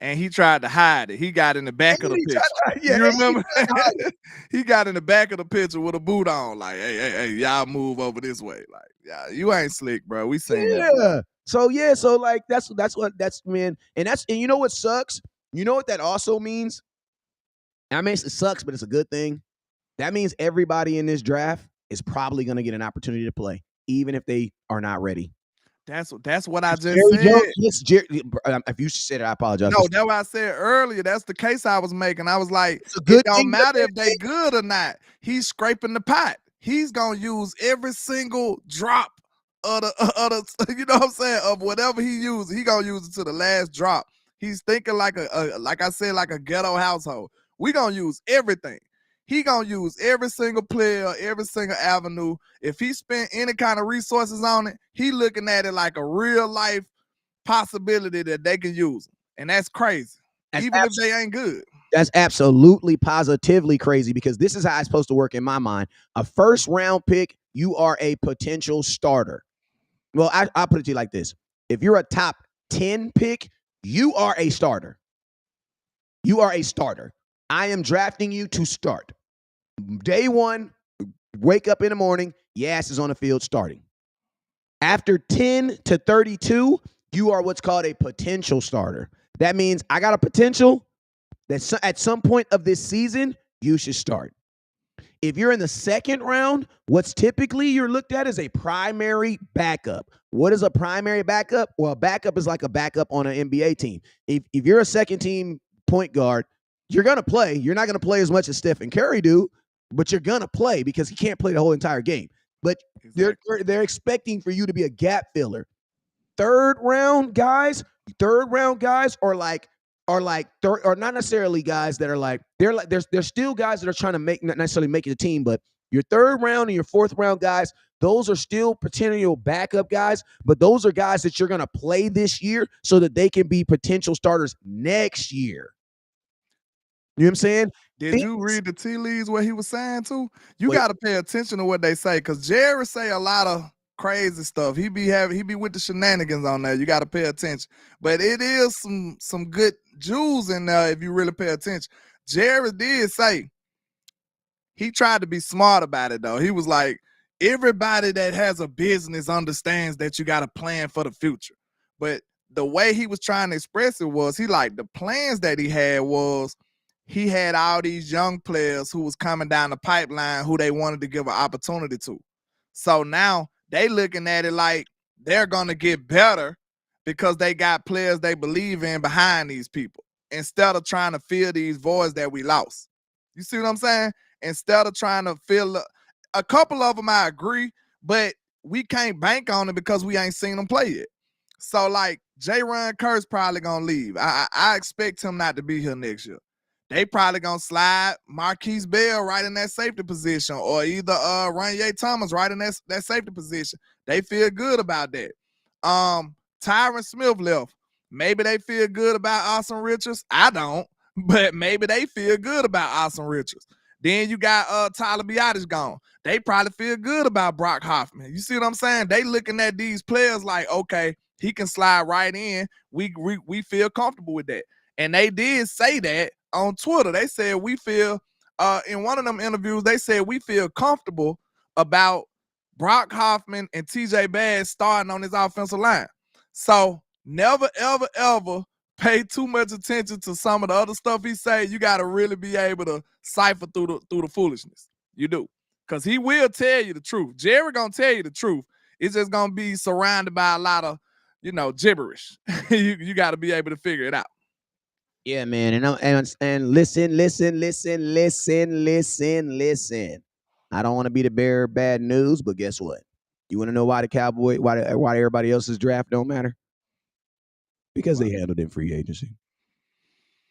S2: And he tried to hide it. He got in the back of the picture. You remember? He got in the back of the picture with a boot on. Like, hey, y'all move over this way. Like, yeah, you ain't slick, bro. We seen that.
S1: So like that's man. And you know what sucks? You know what that also means? I mean, it sucks, but it's a good thing. That means everybody in this draft is probably going to get an opportunity to play, even if they are not ready.
S2: That's what I just said.
S1: If you said it, I apologize.
S2: No, that's what I said earlier. That's the case I was making. I was like, it don't matter if they good or not. He's scraping the pot. He's gonna use every single drop of the you know what I'm saying, of whatever he uses. He gonna use it to the last drop. He's thinking like like I said, like a ghetto household. We gonna use everything. He gonna use every single player, every single avenue. If he spent any kind of resources on it, he looking at it like a real life possibility that they can use him. And that's crazy. Even if they ain't good.
S1: That's absolutely positively crazy, because this is how it's supposed to work in my mind. A first round pick, you are a potential starter. Well, I'll put it to you like this. If you're a top 10 pick, you are a starter. You are a starter. I am drafting you to start. Day one, wake up in the morning, your ass is on the field starting. After 10 to 32, you are what's called a potential starter. That means I got a potential that at some point of this season, you should start. If you're in the second round, what's typically you're looked at as a primary backup. What is a primary backup? Well, a backup is like a backup on an NBA team. If you're a second team point guard, you're going to play. You're not going to play as much as Stephen Curry do, but you're going to play because he can't play the whole entire game. But exactly. they're expecting for you to be a gap filler. Third round guys are not necessarily guys that are like, there's still guys that are trying to not necessarily make the team, but your third round and your fourth round guys, those are still potential backup guys, but those are guys that you're going to play this year so that they can be potential starters next year. You know what I'm saying?
S2: Did you read the tea leaves what he was saying too? You got to pay attention to what they say, because Jerry say a lot of crazy stuff. He be with the shenanigans on there. You got to pay attention. But it is some good jewels in there if you really pay attention. Jerry did say, he tried to be smart about it though. He was like, everybody that has a business understands that you got to plan for the future. But the way he was trying to express it was, he like, the plans that he had was, he had all these young players who was coming down the pipeline who they wanted to give an opportunity to. So now they looking at it like they're going to get better because they got players they believe in behind these people, instead of trying to fill these voids that we lost. You see what I'm saying? Instead of trying to fill a couple of them, I agree, but we can't bank on it because we ain't seen them play yet. So like J-Ron Kerr's probably going to leave. I expect him not to be here next year. They probably gonna slide Marquise Bell right in that safety position, or either Ranye Thomas right in that safety position. They feel good about that. Tyron Smith left. Maybe they feel good about Austin Richards. I don't, but maybe they feel good about Austin Richards. Then you got Tyler Biadasz gone. They probably feel good about Brock Hoffman. You see what I'm saying? They looking at these players like, okay, he can slide right in. We feel comfortable with that. And they did say that on Twitter. They said we feel, in one of them interviews, they said we feel comfortable about Brock Hoffman and TJ Bass starting on his offensive line. So never, ever, ever pay too much attention to some of the other stuff he say. You got to really be able to cipher through the foolishness. You do. Because he will tell you the truth. Jerry going to tell you the truth. It's just going to be surrounded by a lot of, gibberish. you got to be able to figure it out.
S1: Yeah, man. And listen. I don't want to be the bearer of bad news, but guess what? You want to know why why everybody else's draft don't matter? Because they handled it in free agency.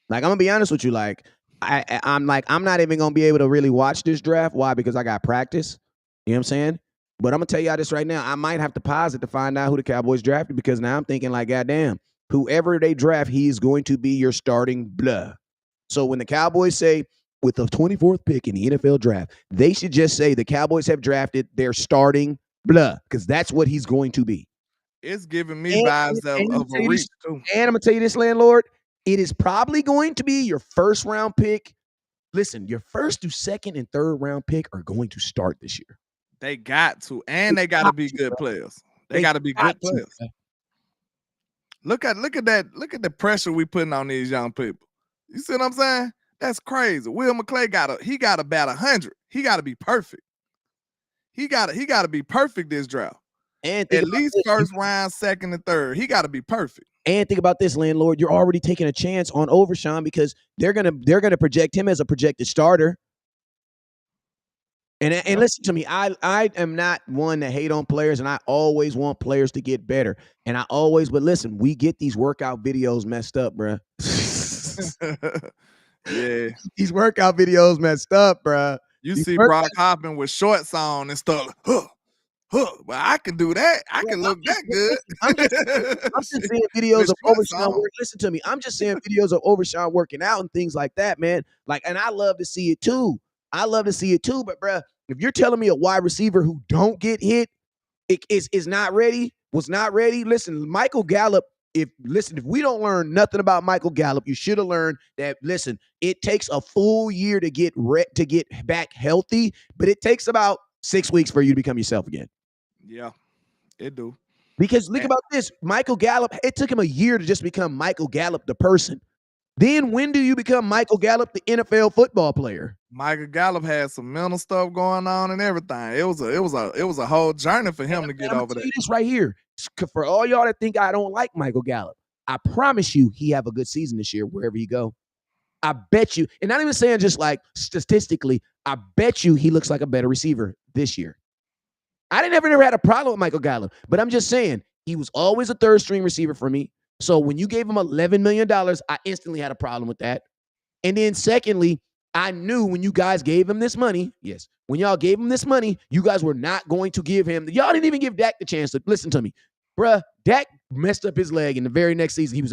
S1: Like, I'm gonna be honest with you. Like, I'm not even gonna be able to really watch this draft. Why? Because I got practice. You know what I'm saying? But I'm gonna tell y'all this right now. I might have to pause it to find out who the Cowboys drafted, because now I'm thinking like, goddamn, whoever they draft, he is going to be your starting blah. So when the Cowboys say with the 24th pick in the NFL draft, they should just say the Cowboys have drafted their starting blah, because that's what he's going to be.
S2: It's giving me vibes of a reach too.
S1: And I'm gonna tell you this, landlord. It is probably going to be your first round pick. Listen, your first to second and third round pick are going to start this year.
S2: They got to, and they got to be good players. They got to be good players. Look at that. Look at the pressure we putting on these young people. You see what I'm saying? That's crazy. Will McClay got to bat 100. He got to be perfect. He got to be perfect this draft.
S1: And
S2: at least first round, second, and third. He got to be perfect.
S1: And think about this, landlord. You're already taking a chance on Overshawn, because they're gonna project him as a projected starter. And listen to me, I am not one to hate on players, and I always want players to get better. And but listen, we get these workout videos messed up, bruh.
S2: Yeah.
S1: These workout videos messed up, bruh.
S2: You see Brock hopping with shorts on and stuff. Well, I can do that. I can look that good.
S1: I'm just seeing videos of Overshawn work. Listen to me. I'm just seeing videos of Overshawn working out and things like that, man. Like, and I love to see it too. But, bruh, if you're telling me a wide receiver who don't get hit was not ready. Listen, Michael Gallup. If we don't learn nothing about Michael Gallup, you should have learned that. Listen, it takes a full year to get back healthy, but it takes about 6 weeks for you to become yourself again.
S2: Yeah, it do.
S1: Because think about this. Michael Gallup, it took him a year to just become Michael Gallup, the person. Then when do you become Michael Gallup, the NFL football player?
S2: Michael Gallup had some mental stuff going on and everything. It was a whole journey for him to get over that.
S1: This right here. For all y'all that think I don't like Michael Gallup, I promise you he have a good season this year wherever he go. I bet you, and not even saying just like statistically, I bet you he looks like a better receiver this year. I never had a problem with Michael Gallup, but I'm just saying he was always a third string receiver for me. So when you gave him $11 million, I instantly had a problem with that. And then secondly, I knew when you guys gave him this money, when y'all gave him this money, you guys were not going to give him, y'all didn't even give Dak the chance to listen to me. Bruh, Dak messed up his leg in the very next season.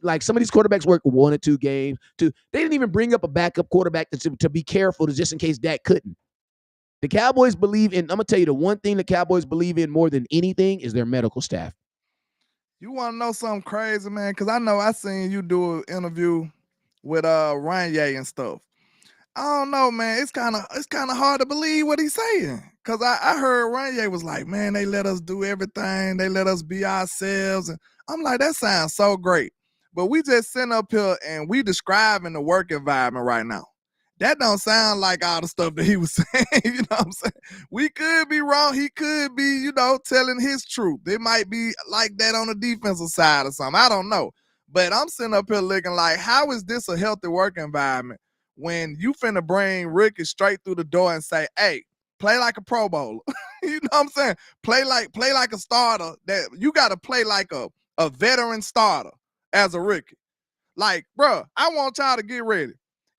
S1: Like some of these quarterbacks work 1 or 2 games. They didn't even bring up a backup quarterback to be careful just in case Dak couldn't. The Cowboys believe in, I'm going to tell you the one thing the Cowboys believe in more than anything is their medical staff.
S2: You want to know something crazy, man? Because I know I seen you do an interview with Ranye and stuff. I don't know, man. It's kind of hard to believe what he's saying. Because I heard Ranye was like, man, they let us do everything. They let us be ourselves. And I'm like, that sounds so great. But we just sitting up here and we describing the work environment right now. That don't sound like all the stuff that he was saying. You know what I'm saying? We could be wrong. He could be, telling his truth. It might be like that on the defensive side or something. I don't know. But I'm sitting up here looking like, how is this a healthy work environment when you finna bring Ricky straight through the door and say, hey, play like a Pro Bowler? You know what I'm saying? Play like a starter. That you got to play like a veteran starter as a rookie. Like, bro, I want y'all to get ready.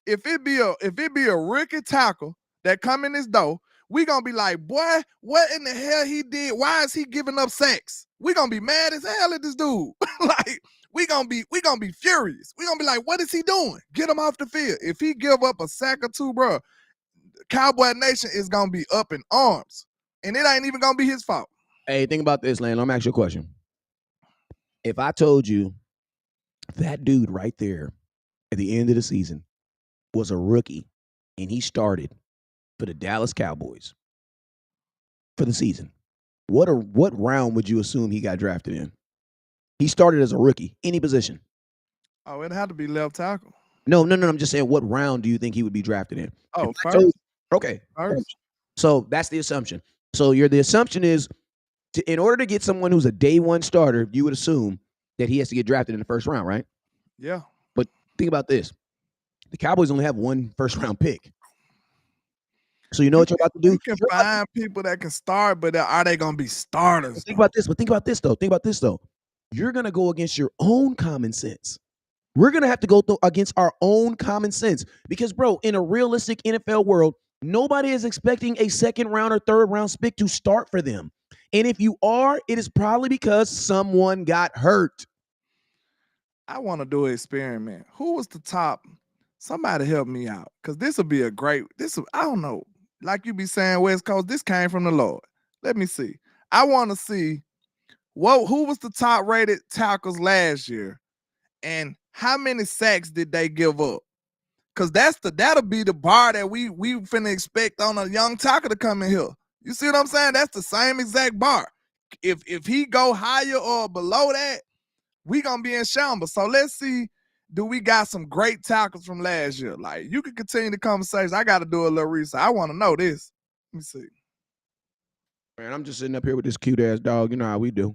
S2: If it be a rookie tackle that come in this door, we gonna be like, boy, what in the hell he did? Why is he giving up sacks? We gonna be mad as hell at this dude. Like, we gonna be furious. We gonna be like, what is he doing? Get him off the field. If he give up a sack or two, bro, Cowboy Nation is gonna be up in arms, and it ain't even gonna be his fault.
S1: Hey, think about this, Lane. Let me ask you a question. If I told you that dude right there at the end of the season was a rookie and he started for the Dallas Cowboys for the season, what round would you assume he got drafted in? He started as a rookie, any position.
S2: Oh, it'd have to be left tackle.
S1: No. I'm just saying, what round do you think he would be drafted in?
S2: Oh,
S1: If I told-
S2: first.
S1: okay.
S2: First.
S1: So that's the assumption. So the assumption is, in order to get someone who's a day one starter, you would assume that he has to get drafted in the first round, right?
S2: Yeah.
S1: But think about this: the Cowboys only have one first round pick. So you know what you're about to do?
S2: You can find people that can start, but are they going to be starters?
S1: Think about this. But think about this though. You're gonna go against your own common sense. We're gonna have to go against our own common sense because, bro, in a realistic NFL world, nobody is expecting a second round or third round pick to start for them. And if you are, it is probably because someone got hurt.
S2: I want to do an experiment. Who was the top? Somebody help me out, because this will be a great. I don't know. Like you be saying, West Coast, this came from the Lord. Let me see. I want to see who was the top rated tackles last year, and how many sacks did they give up? Because that'll be the bar that we finna expect on a young tackle to come in here. You see what I'm saying? That's the same exact bar. If he go higher or below that, we gonna be in shambles. So let's see, do we got some great tackles from last year? Like, you can continue the conversation. I got to do a little research. I want to know this. Let me see.
S1: Man, I'm just sitting up here with this cute ass dog. You know how we do.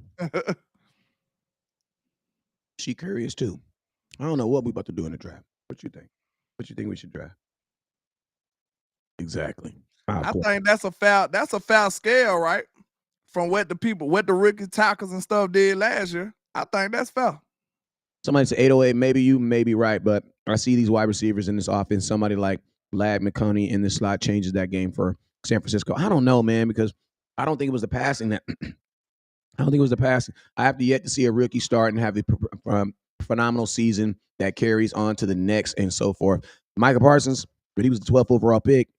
S1: She curious too. I don't know what we about to do in the draft. What you think? What you think we should draft? Exactly.
S2: I think that's a foul scale, right? From what the rookie tackles and stuff did last year. I think that's foul.
S1: Somebody said 808. Maybe you may be right, but I see these wide receivers in this offense. Somebody like Lad McConaughey in the slot changes that game for San Francisco. I don't know, man, because I don't think it was the passing that. I don't think it was the passing. I have yet to see a rookie start and have the phenomenal season that carries on to the next and so forth. Micah Parsons, but he was the 12th overall pick.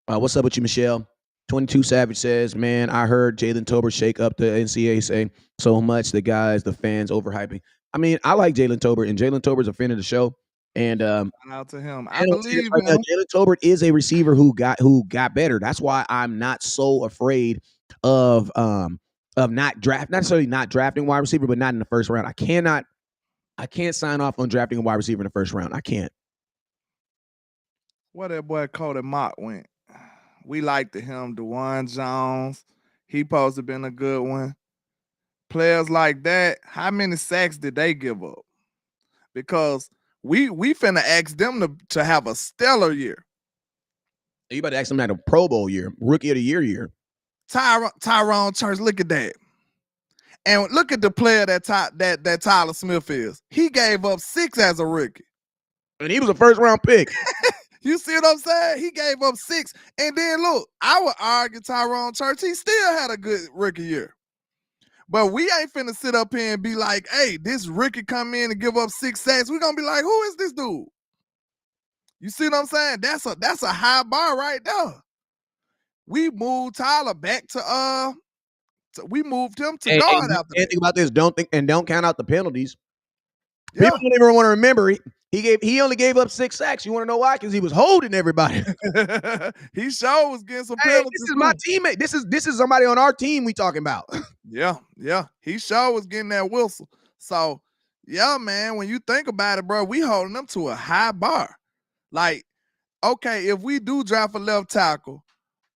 S1: What's up with you, Michelle? 22 Savage says, man, I heard Jalen Tolbert shake up the NCAA so much. The fans overhyping. I mean, I like Jalen Tolbert, and Jalen Tolbert's a friend of the show. And
S2: shout out to him. I believe him.
S1: Jalen Tolbert is a receiver who got better. That's why I'm not so afraid of not necessarily not drafting wide receiver, but not in the first round. I can't sign off on drafting a wide receiver in the first round. I can't.
S2: Where that boy Cody Mott went. We liked him. DeJuan Jones. He supposed to have been a good one. Players like that, how many sacks did they give up? Because we finna ask them to have a stellar year.
S1: You about to ask them that a Pro Bowl year, Rookie of the Year.
S2: Tyrone Church, look at that. And look at the player that Tyler Smith is. He gave up 6 as a rookie.
S1: And he was a first round pick.
S2: You see what I'm saying? He gave up 6. And then look, I would argue Tyrone Church, he still had a good rookie year. But we ain't finna sit up here and be like, hey, this rookie come in and give up 6 sacks. We're gonna be like, who is this dude? You see what I'm saying? That's a high bar right there. We moved Tyler back to we moved him to guard after that.
S1: Think about this. Don't count out the penalties. Yeah. People don't even want to remember he only gave up 6 sacks. You want to know why? Because he was holding everybody.
S2: He sure was getting some penalties.
S1: This is my teammate. This is somebody on our team we talking about.
S2: Yeah. He sure was getting that whistle. So yeah, man, when you think about it, bro, we holding them to a high bar. Like, okay, if we do draft a left tackle,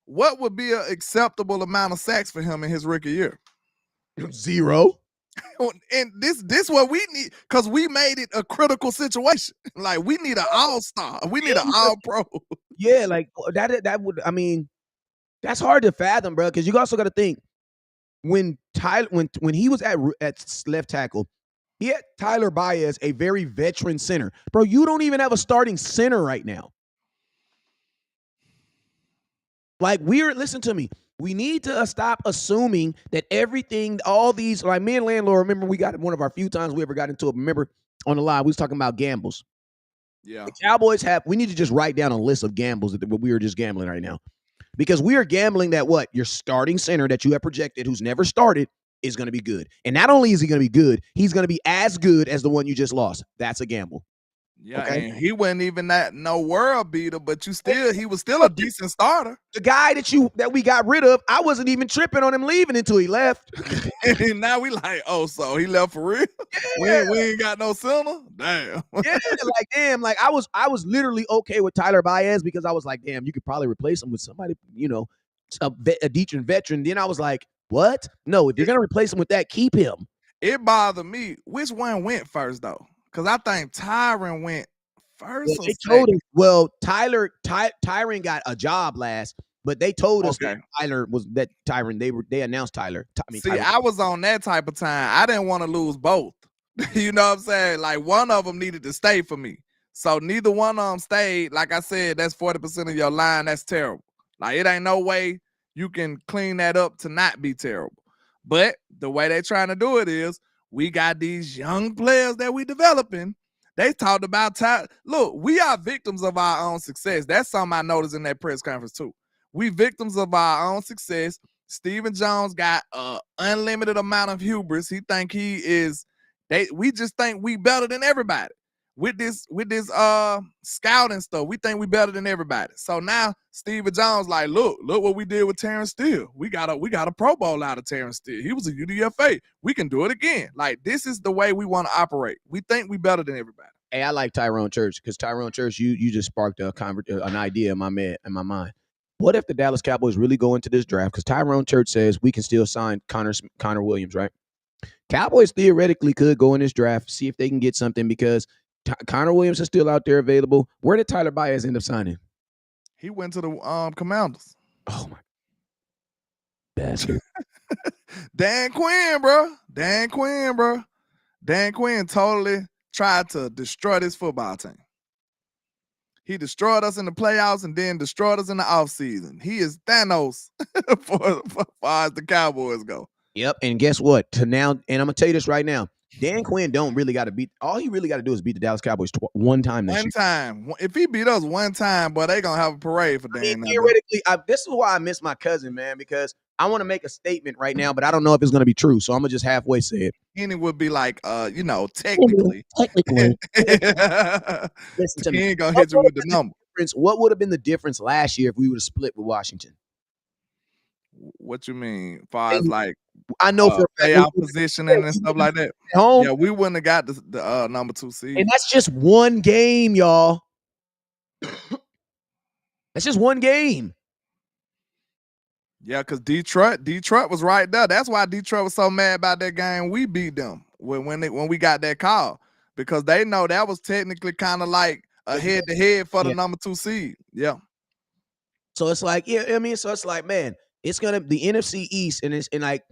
S2: what would be an acceptable amount of sacks for him in his rookie year?
S1: 0.
S2: And this what we need, because we made it a critical situation. Like, we need an all-star. We need an all-pro.
S1: Yeah, like that would, I mean, that's hard to fathom, bro, because you also got to think, when he was at left tackle, he had Tyler Baez, a very veteran center. Bro, you don't even have a starting center right now. Like, listen to me. We need to stop assuming that everything, all these, like me and Landlord, remember we got one of our few times we ever got into it. Remember on the live, we was talking about gambles.
S2: Yeah.
S1: The Cowboys we need to just write down a list of gambles that we are just gambling right now. Because we are gambling that your starting center that you have projected, who's never started, is going to be good. And not only is he going to be good, he's going to be as good as the one you just lost. That's a gamble.
S2: Yeah,
S1: Okay.
S2: and he wasn't even that no world beater, but he was still a decent starter.
S1: The guy that we got rid of, I wasn't even tripping on him leaving until he left.
S2: And now we like, oh, so he left for real?
S1: Yeah.
S2: We ain't got no center? Damn.
S1: Yeah, like damn, like I was literally okay with Tyler Baez because I was like, damn, you could probably replace him with somebody, a decent veteran. Then I was like, what? No, if you're gonna replace him with that, keep him.
S2: It bothered me. Which one went first though? Because I think Tyron went first.
S1: Well, they told us, Tyron got a job last, but they told us that Tyron, they announced Tyler.
S2: I was on that type of time. I didn't want to lose both. You know what I'm saying? Like one of them needed to stay for me. So neither one of them stayed. Like I said, that's 40% of your line. That's terrible. Like it ain't no way you can clean that up to not be terrible. But the way they're trying to do it is we got these young players that we developing. They talked about look, we are victims of our own success. That's something I noticed in that press conference too. We victims of our own success. Stephen Jones got an unlimited amount of hubris. He think he is. We just think we better than everybody with this scouting stuff. We think we better than everybody. So now Stephen Jones like, look what we did with Terrence Steele. We got a Pro Bowl out of Terrence Steele. He was a UDFA. We can do it again. Like this is the way we want to operate. We think we better than everybody.
S1: Hey, I like Tyrone Church because Tyrone Church, you just sparked an idea in my mind. What if the Dallas Cowboys really go into this draft? Because Tyrone Church says we can still sign Connor Williams, right? Cowboys theoretically could go in this draft, see if they can get something because Connor Williams is still out there available. Where did Tyler Baez end up signing?
S2: He went to the Commanders.
S1: Oh my bastard.
S2: Dan Quinn, bro. Dan Quinn totally tried to destroy this football team. He destroyed us in the playoffs and then destroyed us in the offseason. He is Thanos for far as the Cowboys go.
S1: Yep, and guess what? And I'm going to tell you this right now. Dan Quinn don't really got to beat. All he really got to do is beat the Dallas Cowboys one time this year.
S2: One time. If he beat us one time, boy, they going to have a parade for Dan.
S1: Theoretically, this is why I miss my cousin, man, because I want to make a statement right now, but I don't know if it's going to be true, so I'm going to just halfway say it.
S2: And it would be like, technically.
S1: Technically.
S2: Listen to me. He ain't going to hit you with the number.
S1: What would have been the difference last year if we would have split with Washington?
S2: What you mean? As far as like,
S1: I know for
S2: playoff positioning and stuff like that. Yeah, we wouldn't have got the number 2 seed.
S1: And that's just one game, y'all. That's just one game.
S2: Yeah, because Detroit was right there. That's why Detroit was so mad about that game. We beat them when we got that call because they know that was technically kind of like a head-to-head for the number 2 seed. Yeah.
S1: So it's like, so it's like, man, it's gonna the NFC East, and like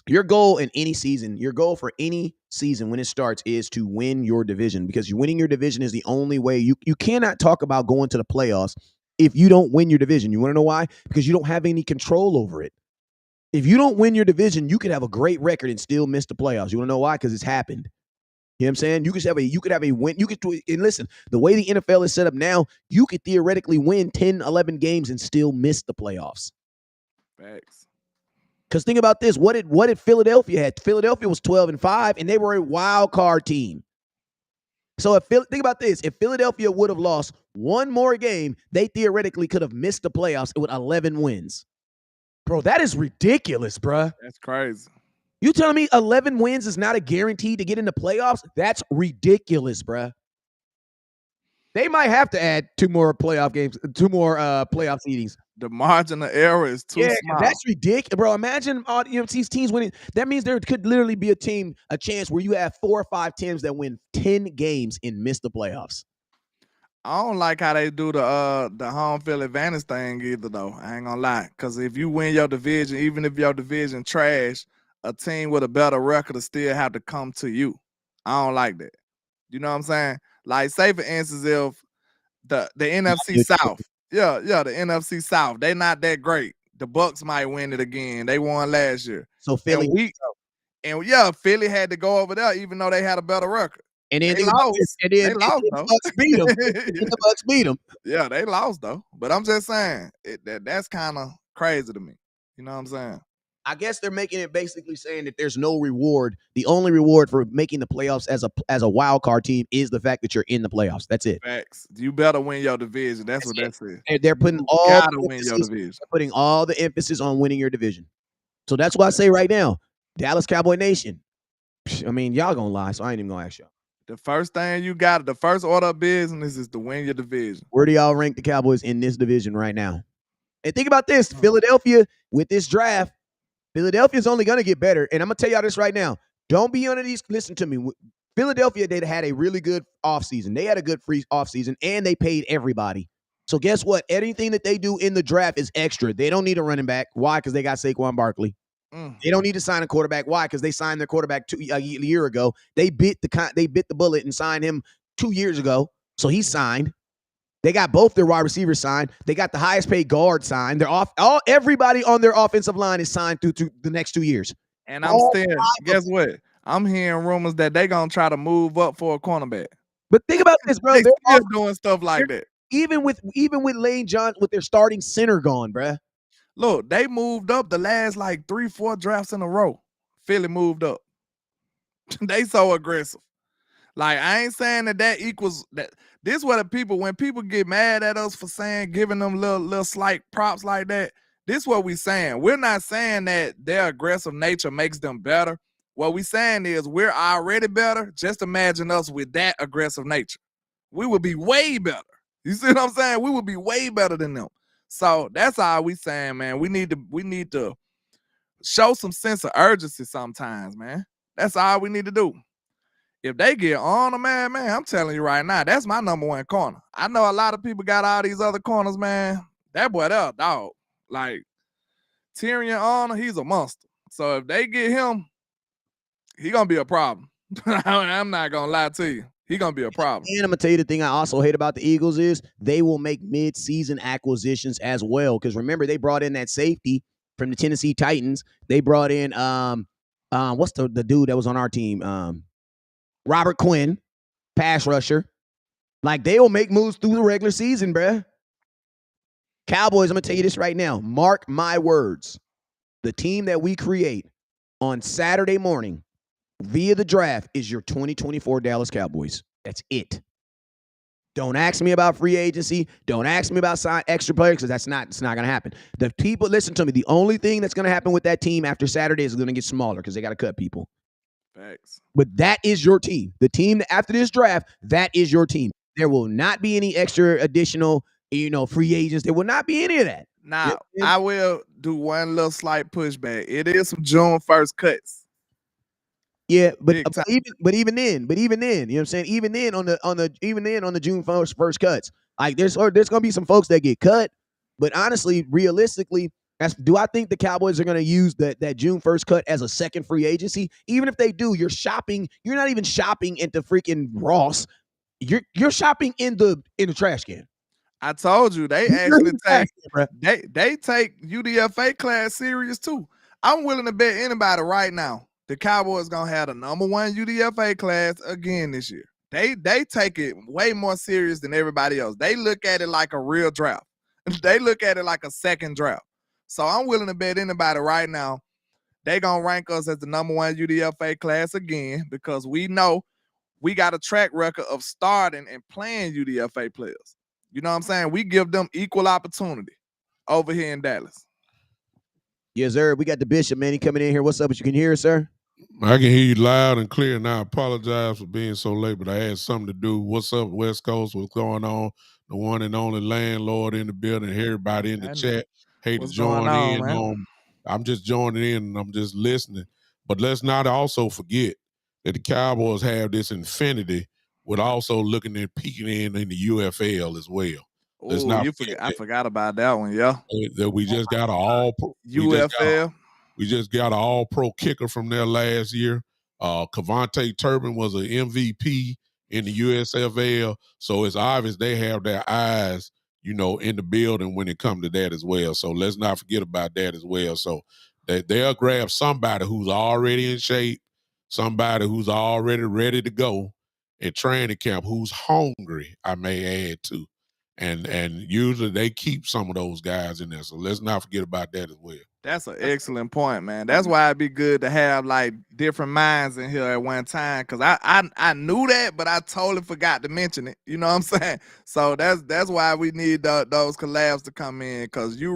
S1: your goal in any season, your goal for any season when it starts is to win your division because winning your division is the only way. You cannot talk about going to the playoffs if you don't win your division. You want to know why? Because you don't have any control over it. If you don't win your division, you could have a great record and still miss the playoffs. You want to know why? Because it's happened. You know what I'm saying? You could have a win. And listen, the way the NFL is set up now, you could theoretically win 10, 11 games and still miss the playoffs.
S2: Facts.
S1: Because think about this. What did Philadelphia had? Philadelphia was 12-5, and they were a wild card team. So think about this. If Philadelphia would have lost one more game, they theoretically could have missed the playoffs with 11 wins. Bro, that is ridiculous, bro.
S2: That's crazy.
S1: You telling me 11 wins is not a guarantee to get into playoffs? That's ridiculous, bro. They might have to add 2 more playoff games, 2 more playoff seedings.
S2: The margin of error is too small.
S1: That's ridiculous, bro. Imagine all these teams winning. That means there could literally be a chance where you have 4 or 5 teams that win 10 games and miss the playoffs.
S2: I don't like how they do the home field advantage thing either, though. I ain't gonna lie, because if you win your division, even if your division trash, a team with a better record will still have to come to you. I don't like that. You know what I'm saying? Like, say for instance, if the NFC South, the NFC South, they not that great. The Bucks might win it again. They won last year.
S1: So Philly,
S2: Philly had to go over there, even though they had a better record.
S1: And then they lost. They lost though. The Bucks beat them.
S2: Yeah, they lost though. But I'm just saying that's kind of crazy to me. You know what I'm saying?
S1: I guess they're making it basically saying that there's no reward. The only reward for making the playoffs as a wild card team is the fact that you're in the playoffs. That's it.
S2: Facts. You better win your division. That's what that says.
S1: They're putting
S2: You
S1: all
S2: gotta
S1: the
S2: win your
S1: emphasis,
S2: division.
S1: they're putting all the emphasis on winning your division. So that's why I say right now, Dallas Cowboy Nation. I mean, y'all gonna lie, so I ain't even gonna ask y'all.
S2: The first thing you got, the first order of business is to win your division.
S1: Where do y'all rank the Cowboys in this division right now? And think about this, Philadelphia with this draft, Philadelphia's only going to get better. And I'm going to tell y'all this right now. Don't be under these. Listen to me. Philadelphia, they had a really good offseason. They had a good free offseason, and they paid everybody. So guess what? Anything that they do in the draft is extra. They don't need a running back. Why? Because they got Saquon Barkley. They don't need to sign a quarterback. Why? Because they signed their quarterback a year ago. They bit the bullet and signed him 2 years ago. So he signed. They got both their wide receivers signed. They got the highest paid guard signed. Everybody on their offensive line is signed through the next 2 years.
S2: And I'm still, guess what? I'm hearing rumors that they're going to try to move up for a cornerback.
S1: But think about this, bro.
S2: They're still doing stuff like that.
S1: Even with Lane Johnson, with their starting center gone, bruh.
S2: Look, they moved up the last like 3-4 drafts in a row. Philly moved up. They so aggressive. Like, I ain't saying that equals that. This is what the people, when people get mad at us for saying, giving them little slight props like that, this is what we saying. We're not saying that their aggressive nature makes them better. What we saying is we're already better. Just imagine us with that aggressive nature. We would be way better. You see what I'm saying? We would be way better than them. So that's all we saying, man. We need to show some sense of urgency sometimes, man. That's all we need to do. If they get on a man, I'm telling you right now, that's my number one corner. I know a lot of people got all these other corners, man. That boy there, dog. Like, Tyrion Honor, he's a monster. So if they get him, he gonna be a problem. I'm not gonna lie to you. He gonna be a problem.
S1: And I'm gonna tell you the thing I also hate about the Eagles is they will make mid-season acquisitions as well. Because remember, they brought in that safety from the Tennessee Titans. They brought in what's the dude that was on our team? Robert Quinn, pass rusher. Like, they will make moves through the regular season, bruh. Cowboys, I'm going to tell you this right now. Mark my words. The team that we create on Saturday morning via the draft is your 2024 Dallas Cowboys. That's it. Don't ask me about free agency. Don't ask me about sign extra players because it's not going to happen. The people, listen to me, the only thing that's going to happen with that team after Saturday is going to get smaller because they got to cut people.
S2: Thanks.
S1: But that is your team. The team after this draft, that is your team. There will not be any extra additional, free agents. There will not be any of that.
S2: Now, I will do one little slight pushback. It is some June 1st cuts.
S1: Yeah, but even then, you know what I'm saying? Even then on the June 1st cuts, like there's gonna be some folks that get cut. But honestly, realistically, do I think the Cowboys are going to use that June 1st cut as a second free agency? Even if they do, you're not even shopping into freaking Ross. You're shopping in the trash can.
S2: I told you they actually take UDFA class serious too. I'm willing to bet anybody right now the Cowboys gonna have the number 1 UDFA class again this year. They take it way more serious than everybody else. They look at it like a real draft. They look at it like a second draft. So I'm willing to bet anybody right now they gonna rank us as the number 1 UDFA class again because we know we got a track record of starting and playing UDFA players. You know what I'm saying? We give them equal opportunity over here in Dallas.
S1: Yes, sir. We got the Bishop, man. He coming in here. What's up? But you can hear us, sir?
S3: I can hear you loud and clear. Now, I apologize for being so late, but I had something to do. What's up, West Coast? What's going on? The one and only landlord in the building. Everybody in the chat. Hate to join in.
S2: Man?
S3: I'm just joining in and I'm just listening. But let's not also forget that the Cowboys have this infinity with also looking at peeking in the UFL as well. Let's not forget
S2: I forgot about that one, yeah.
S3: That we just got an all-pro
S2: UFL.
S3: We just got an all-pro kicker from there last year. Cavante Turbin was an MVP in the USFL. So it's obvious they have their eyes, in the building when it comes to that as well. So let's not forget about that as well. So they'll grab somebody who's already in shape, somebody who's already ready to go in training camp, who's hungry, I may add to. And usually they keep some of those guys in there. So let's not forget about that as well.
S2: That's an excellent point, man. That's why it'd be good to have like different minds in here at one time. Cause I knew that, but I totally forgot to mention it. You know what I'm saying? So that's why we need those collabs to come in. Cause you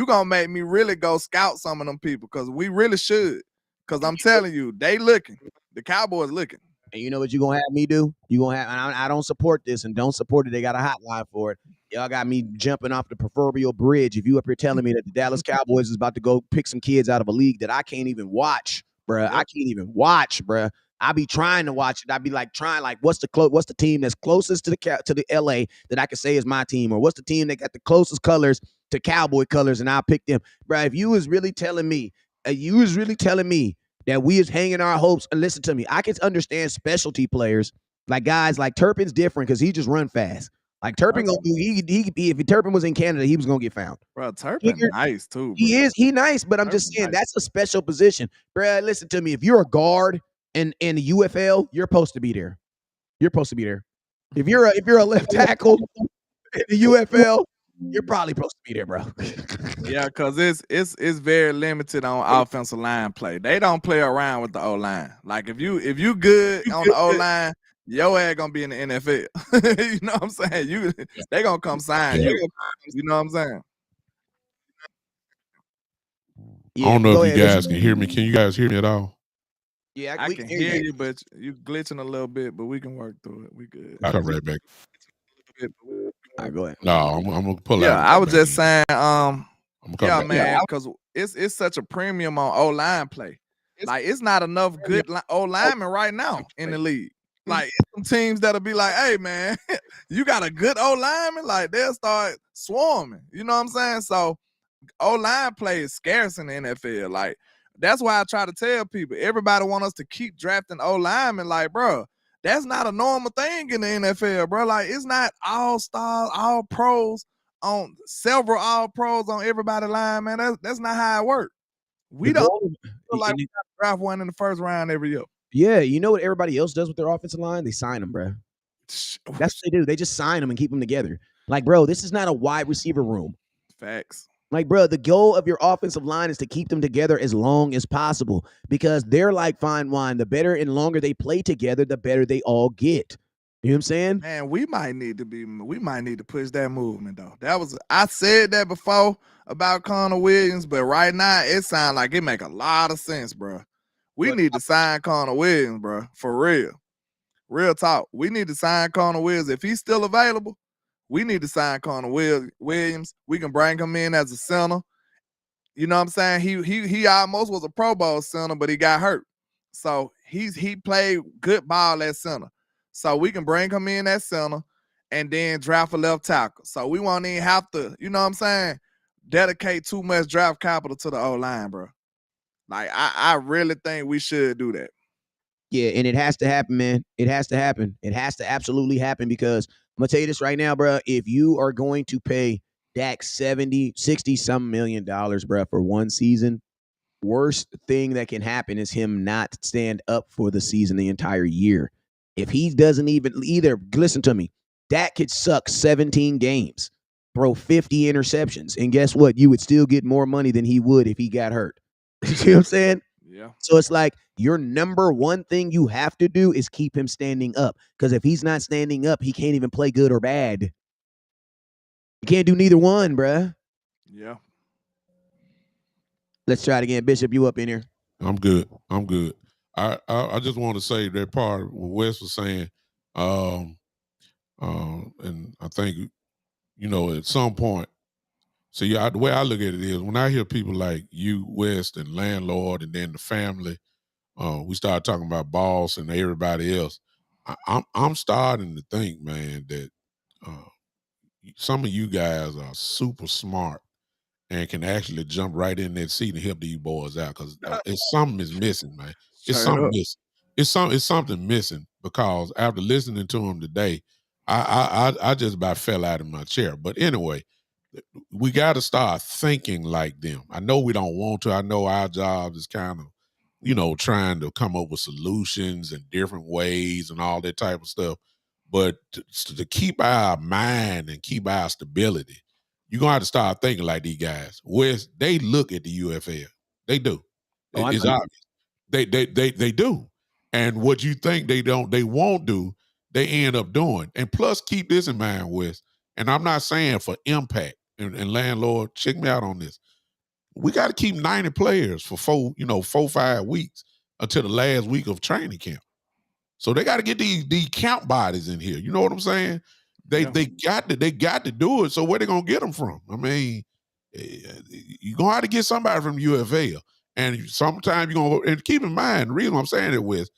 S2: gonna make me really go scout some of them people. Cause we really should. Cause I'm telling you, they looking. The Cowboys looking.
S1: And you know what you're going to have me do? You're going to have, and I don't support this and don't support it. They got a hotline for it. Y'all got me jumping off the proverbial bridge. If you up here telling me that the Dallas Cowboys is about to go pick some kids out of a league that I can't even watch, bruh. I can't even watch, bruh. I be trying to watch it. I be like what's the team that's closest to the LA that I can say is my team, or what's the team that got the closest colors to Cowboy colors, and I'll pick them, bruh. If you was really telling me, that we is hanging our hopes, and listen to me, I can understand specialty players, like guys like Turpin's different because he just run fast. Like Turpin gonna do, if Turpin was in Canada, he was gonna get found.
S2: Bro, Turpin nice too.
S1: Bro. He nice, but I'm just saying that's a special position. Bro, listen to me. If you're a guard in the UFL, you're supposed to be there. You're supposed to be there. If you're a left tackle in the UFL, you're probably supposed to be there, bro.
S2: Yeah, because it's very limited on offensive line play. They don't play around with the O-line. Like if you good on the O-line, your ass gonna be in the NFL. You know what I'm saying? They gonna come sign you. You know what I'm saying?
S3: Yeah, I don't know if you guys can hear me. Can you guys hear me at all?
S2: Yeah, I can hear you, but you glitching a little bit, but we can work through it. We good.
S3: I'll come right back.
S1: All right, go ahead.
S3: No, I'm gonna pull out.
S2: Yeah, I was just saying, yeah, man, because it's such a premium on O-line play. Like it's not enough good O-linemen right now in the league. Like some teams that'll be like, hey man, you got a good O-lineman, like they'll start swarming. You know what I'm saying? So O-line play is scarce in the NFL. Like that's why I try to tell people, everybody want us to keep drafting O-linemen. Like, bro, that's not a normal thing in the NFL, bro. Like it's not all stars, all pros on several all pros on everybody's line, man. That's not how it works. We don't feel like we draft one in the first round every year.
S1: Yeah, you know what everybody else does with their offensive line? They sign them, bro. That's what they do. They just sign them and keep them together. Like, bro, this is not a wide receiver room.
S2: Facts.
S1: Like, bro, the goal of your offensive line is to keep them together as long as possible because they're like fine wine. The better and longer they play together, the better they all get. You know what I'm saying?
S2: Man, we might need to push that movement though. I said that before about Connor Williams, but right now it sounds like it make a lot of sense, bro. We need to sign Connor Williams, bro, for real. Real talk. We need to sign Connor Williams. If he's still available, we need to sign Connor Williams. We can bring him in as a center. You know what I'm saying? He almost was a Pro Bowl center, but he got hurt. So he played good ball at center. So we can bring him in at center and then draft a left tackle. So we won't even have to, you know what I'm saying, dedicate too much draft capital to the O-line, bro. Like, I really think we should do that.
S1: Yeah, and it has to happen, man. It has to happen. It has to absolutely happen because I'm going to tell you this right now, bro. If you are going to pay Dak 60-some million dollars, bro, for one season, worst thing that can happen is him not stand up for the season the entire year. If he doesn't either, listen to me, Dak could suck 17 games, throw 50 interceptions, and guess what? You would still get more money than he would if he got hurt. You know what I'm saying?
S2: Yeah.
S1: So it's like your number one thing you have to do is keep him standing up. Because if he's not standing up, he can't even play good or bad. You can't do neither one, bruh.
S2: Yeah.
S1: Let's try it again. Bishop, you up in here?
S3: I'm good. I just want to say that part what Wes was saying, and I think, you know, at some point, see, the way I look at it is when I hear people like you, West, and Landlord, and then the family, we start talking about boss and everybody else. I'm starting to think, man, that some of you guys are super smart and can actually jump right in that seat and help these boys out because something is missing, man. It's something missing. It's something missing because after listening to them today, I just about fell out of my chair. But anyway, we got to start thinking like them. I know we don't want to. I know our job is kind of, you know, trying to come up with solutions and different ways and all that type of stuff. But to keep our mind and keep our stability, you're gonna have to start thinking like these guys. West, they look at the UFL. They do. It's obvious. They do. And what you think they won't do, they end up doing. And plus, keep this in mind, Wes. And I'm not saying for impact and landlord, check me out on this. We got to keep 90 players for 4-5 weeks until the last week of training camp. So they got to get these count bodies in here. You know what I'm saying? They got to do it. So where they gonna get them from? I mean, you're gonna have to get somebody from UFL. And sometimes you're gonna, and keep in mind, the reason I'm saying it was,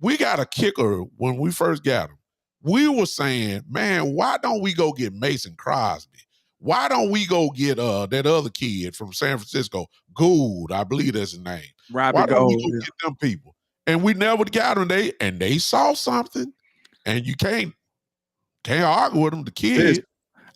S3: we got a kicker when we first got him. We were saying, man, why don't we go get Mason Crosby? Why don't we go get that other kid from San Francisco, Gould, I believe that's his name.
S2: Robbie
S3: Why don't we
S2: Gould,
S3: go get them people? And we never got them. They saw something, and you can't argue with them. The kid,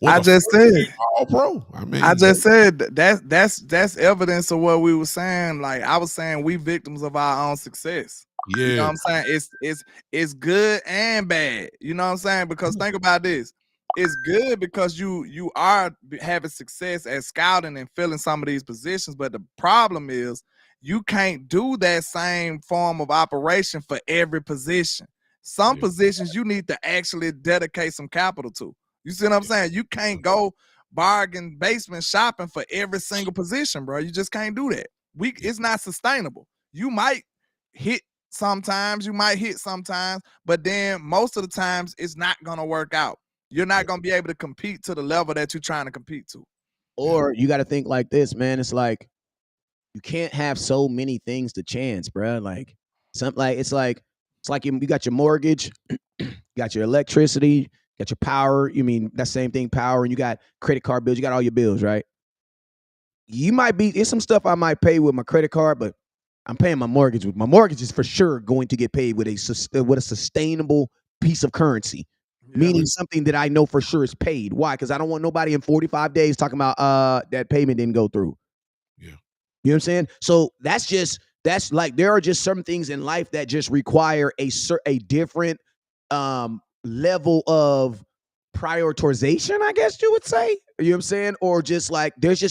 S2: I just said,
S3: all pro. I mean,
S2: I just said that's evidence of what we were saying. Like I was saying, we victims of our own success.
S3: Yeah.
S2: You know what I'm saying? It's good and bad. You know what I'm saying? Because think about this. It's good because you are having success at scouting and filling some of these positions, but the problem is you can't do that same form of operation for every position. Some positions you need to actually dedicate some capital to. You see what I'm saying? You can't go bargain basement shopping for every single position, bro. You just can't do that. It's not sustainable. You might hit sometimes, but then most of the times it's not gonna work out. You're not gonna be able to compete to the level that you're trying to compete to.
S1: Or you got to think like this, man. It's like you can't have so many things to chance, bro. Like it's like you got your mortgage, you got your electricity, got your power. You mean that same thing, power, and you got credit card bills. You got all your bills, right? It's some stuff I might pay with my credit card, but I'm paying my mortgage with. My mortgage is for sure going to get paid with a sustainable piece of currency. Meaning something that I know for sure is paid. Why? Because I don't want nobody in 45 days talking about that payment didn't go through.
S3: Yeah.
S1: You know what I'm saying? So that's like there are just certain things in life that just require a different level of prioritization, I guess you would say. You know what I'm saying? Or just like there's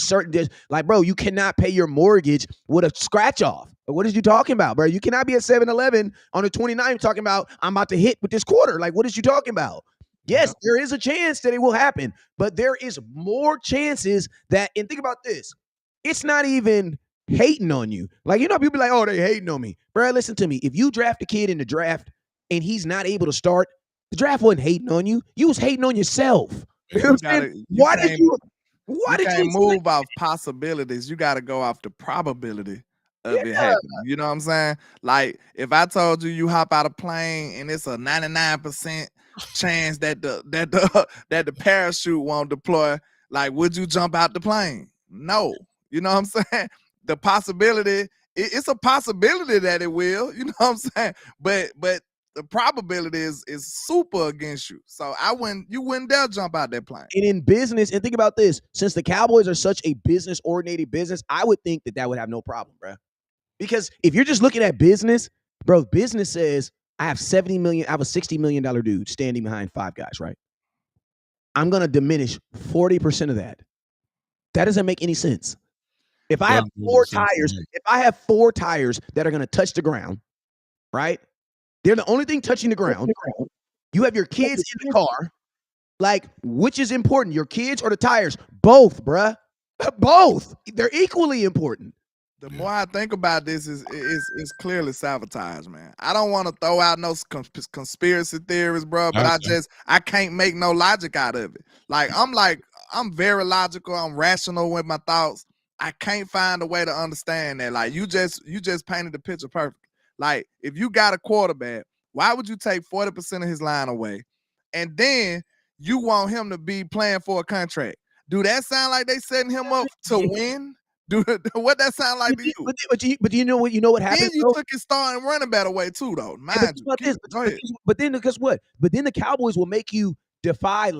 S1: like, bro, you cannot pay your mortgage with a scratch off. What is you talking about, bro? You cannot be at 7-Eleven on the 29th talking about I'm about to hit with this quarter. Like, what is you talking about? Yes, there is a chance that it will happen, but there is more chances that, and think about this, it's not even hating on you. Like, you know, people be like, oh, they hating on me. Bro, listen to me. If you draft a kid in the draft and he's not able to start, the draft wasn't hating on you. You was hating on yourself. You know what I'm saying? Why did you
S2: move off possibilities? You got to go off the probability of it happening. You know what I'm saying? Like, if I told you hop out a plane and it's a 99% chance that the parachute won't deploy, like, would you jump out the plane? No. You know what I'm saying? The possibility, it's a possibility that it will. You know what I'm saying? But the probability is super against you. So you wouldn't dare jump out that plane.
S1: And in business, and think about this, since the Cowboys are such a business-oriented business, I would think that would have no problem, bro. Because if you're just looking at business, bro, business says I have $70 million, I have a $60 million dude standing behind 5 guys, right? I'm gonna diminish 40% of that. That doesn't make any sense. If I have 4 tires that are gonna touch the ground, right? They're the only thing touching the ground. You have your kids in the car. Like, which is important, your kids or the tires? Both, bruh. Both. They're equally important.
S2: The more I think about this, is clearly sabotage, man. I don't want to throw out no conspiracy theories, bro, but I can't make no logic out of it. I'm very logical. I'm rational with my thoughts. I can't find a way to understand that. Like, you just painted the picture perfect. Like, if you got a quarterback, why would you take 40% of his line away, and then you want him to be playing for a contract? Do that sound like they setting him up to win? What that sound like to you?
S1: But you know what? You know what happened?
S2: Then you took his starting running back away too, though. Mind you. Go ahead.
S1: But then guess what? But then the Cowboys will make you defy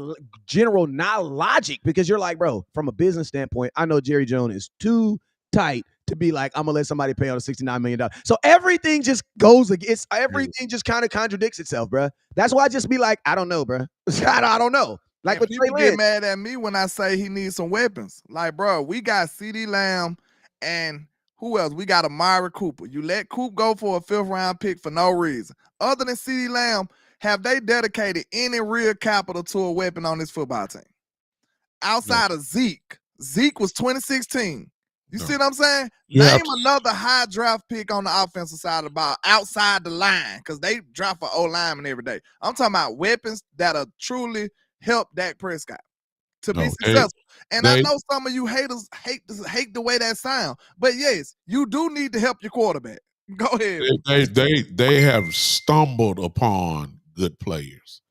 S1: general logic, because you're like, bro, from a business standpoint, I know Jerry Jones is too tight to be like, I'm gonna let somebody pay on a $69 million. So everything just goes against everything, just kind of contradicts itself, bro. That's why I just be like, I don't know, bro. I don't know. Like with
S2: people
S1: Trey
S2: get
S1: Lance.
S2: mad at me when I say he needs some weapons. Like, bro, we got CeeDee Lamb and who else? We got Amari Cooper. You let Coop go for a 5th round pick for no reason. Other than CeeDee Lamb, have they dedicated any real capital to a weapon on this football team? Outside of Zeke. Zeke was 2016. You see what I'm saying? Name another high draft pick on the offensive side of the ball outside the line, because they draft for O-lineman every day. I'm talking about weapons that'll truly help Dak Prescott to be successful. I know some of you haters hate the way that sound, but yes, you do need to help your quarterback. Go ahead.
S3: They have stumbled upon good players.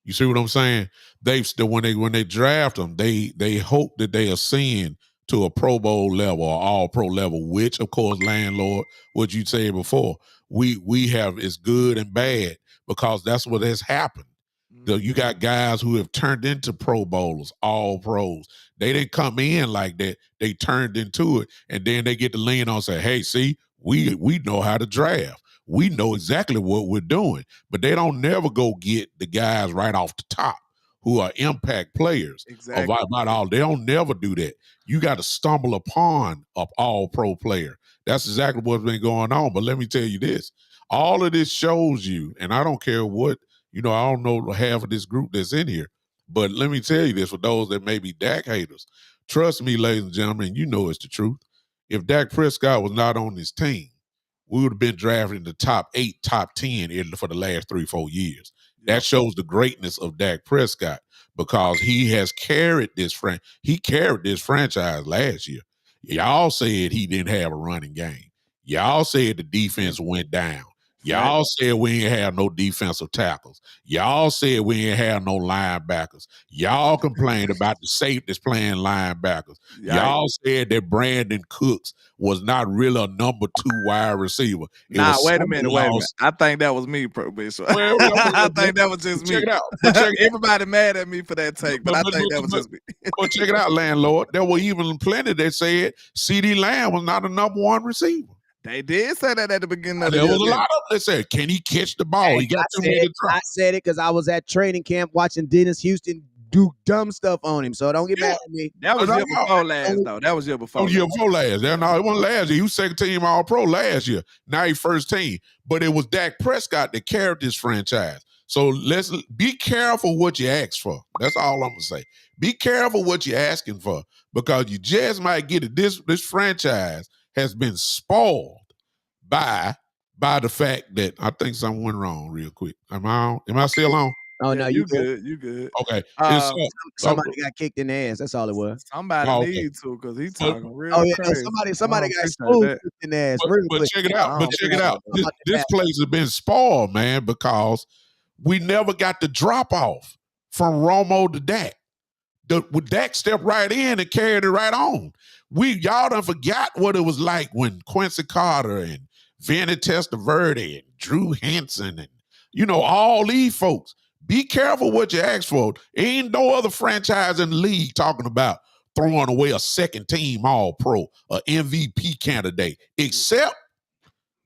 S3: You see what I'm saying? When they draft them, they hope that they ascend to a Pro Bowl level or All Pro level, which of course, landlord, what you said before, we have is good and bad because that's what has happened. You got guys who have turned into Pro Bowlers, All Pros. They didn't come in like that. They turned into it, and then they get to lean on and say, hey, see, we know how to draft. We know exactly what we're doing. But they don't never go get the guys right off the top who are impact players.
S2: Exactly.
S3: They don't never do that. You got to stumble upon an all-pro player. That's exactly what's been going on. But let me tell you this. All of this shows you, and I don't care what, I don't know half of this group that's in here, but let me tell you this for those that may be Dak haters. Trust me, ladies and gentlemen, you know it's the truth. If Dak Prescott was not on this team, we would have been drafted in the top 8, top 10 for the last 3-4 years. That shows the greatness of Dak Prescott because he has carried this franchise last year. Y'all said he didn't have a running game. Y'all said the defense went down. Y'all said we ain't have no defensive tackles. Y'all said we ain't have no linebackers. Y'all complained about the safeties playing linebackers. Y'all said that Brandon Cooks was not really a number 2 wide receiver.
S2: Wait a minute. I think that was me, Bishop. I think that was just me.
S3: Check it out.
S2: Everybody mad at me for that take, but I think that was just me.
S3: But check it out, landlord. There were even plenty that said CeeDee Lamb was not a number 1 receiver.
S2: They did say that at the beginning of the
S3: year. There
S2: was
S3: was a lot of them that said, can he catch the ball? He got too many to try.
S1: I said it because I was at training camp watching Dennis Houston do dumb stuff on him. So don't get mad at me.
S2: That was year before last, though. That was year before.
S3: Year before last. No, it wasn't last year. He was second team All-Pro last year. Now he first team. But it was Dak Prescott that carried this franchise. So let's be careful what you ask for. That's all I'm going to say. Be careful what you're asking for because you just might get it. This franchise has been spoiled by the fact that I think something went wrong real quick. Am I on? Am I still on?
S1: Oh, no,
S2: you good. You good.
S3: Okay.
S1: Somebody got kicked in the ass. That's all it was.
S2: Somebody needs to because he's talking real crazy.
S1: Somebody got kicked in the ass.
S3: But check it out. This place has been spoiled, man, because we never got the drop off from Romo to Dak. Dak stepped right in and carried it right on. Y'all done forgot what it was like when Quincy Carter and Vinny Testaverde and Drew Henson and, all these folks. Be careful what you ask for. Ain't no other franchise in the league talking about throwing away a second team All-Pro, an MVP candidate, except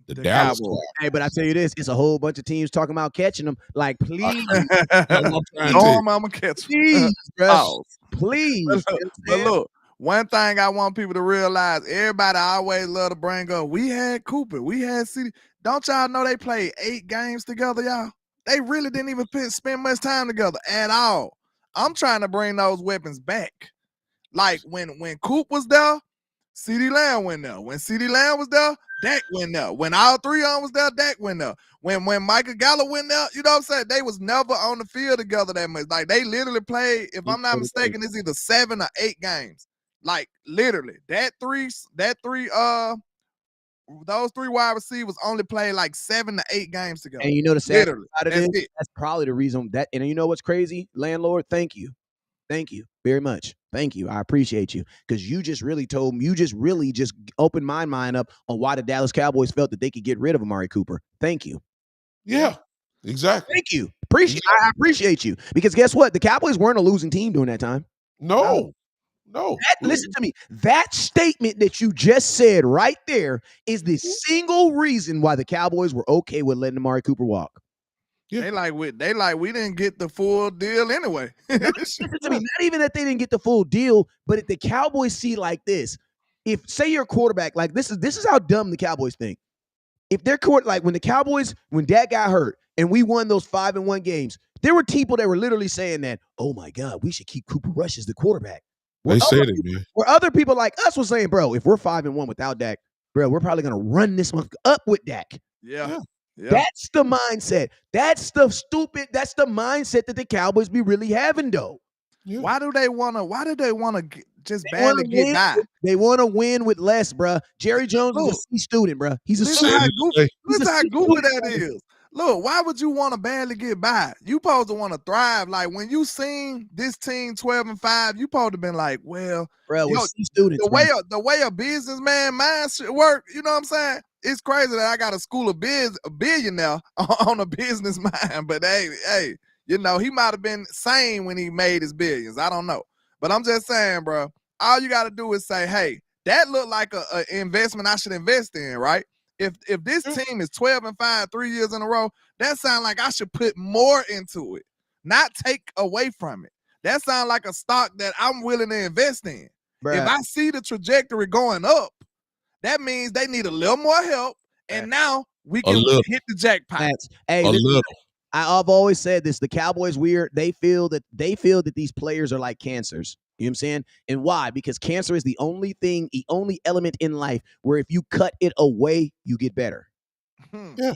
S3: the Dallas Cowboys.
S1: Hey, but I tell you this, it's a whole bunch of teams talking about catching them. Like, please.
S2: I'm gonna catch them.
S1: Please, bro. Please.
S2: But look, one thing I want people to realize, everybody always love to bring up, we had Cooper, we had CeeDee. Don't y'all know they played 8 games together, y'all? They really didn't even spend much time together at all. I'm trying to bring those weapons back. Like when Coop was there, CeeDee Lamb went there. When CeeDee Lamb was there, Dak went there. When all 3 of them was there, Dak went there. When Michael Gallup went there, you know what I'm saying? They was never on the field together that much. Like they literally played, if I'm not mistaken, it's either 7 or 8 games. Like literally, those 3 wide receivers only played like 7 to 8 games together.
S1: And you know the sad part of this? That's probably the reason that. And you know what's crazy, landlord? Thank you very much. Thank you. I appreciate you because you just really told me. You just really just opened my mind up on why the Dallas Cowboys felt that they could get rid of Amari Cooper. Thank you.
S3: Yeah, exactly.
S1: Thank you. I appreciate you because guess what? The Cowboys weren't a losing team during that time.
S3: No. No.
S1: Listen to me. That statement that you just said right there is the single reason why the Cowboys were okay with letting Amari Cooper walk.
S3: Yeah.
S2: They like we didn't get the full deal anyway.
S1: Listen to me. Not even that they didn't get the full deal, but if the Cowboys see like this, if say you're a quarterback, like this is how dumb the Cowboys think. If they're like when Dak got hurt and we won those 5-1 games, there were people that were literally saying that, oh my God, we should keep Cooper Rush as the quarterback.
S3: They said it, man.
S1: Where other people like us were saying, bro, if we're 5-1 without Dak, bro, we're probably gonna run this one up with Dak.
S2: Yeah.
S1: That's the mindset. That's the mindset that the Cowboys be really having, though.
S3: Yeah.
S2: Why do they wanna just barely get by?
S1: They want to win with less, bro. Jerry Jones is a C student, bro. He's a
S2: Listen
S1: student.
S2: how goofy that is. Look, why would you want to barely get by? You supposed to want to thrive. Like when you seen this team 12-5, you supposed to been like, well,
S1: bro, we're C students.
S2: The way a businessman mind should work, you know what I'm saying? It's crazy that I got a school of a billionaire on a business mind. But hey, you know, he might have been sane when he made his billions. I don't know. But I'm just saying, bro, all you got to do is say, hey, that looked like a investment I should invest in, right? If this team is 12-5 3 years in a row, that sounds like I should put more into it, not take away from it. That sounds like a stock that I'm willing to invest in. Bruh. If I see the trajectory going up, that means they need a little more help, and now we can hit the jackpot.
S1: I've always said this: the Cowboys, they feel that these players are like cancers. You know what I'm saying? And why? Because cancer is the only element in life where if you cut it away, you get better.
S3: Yeah.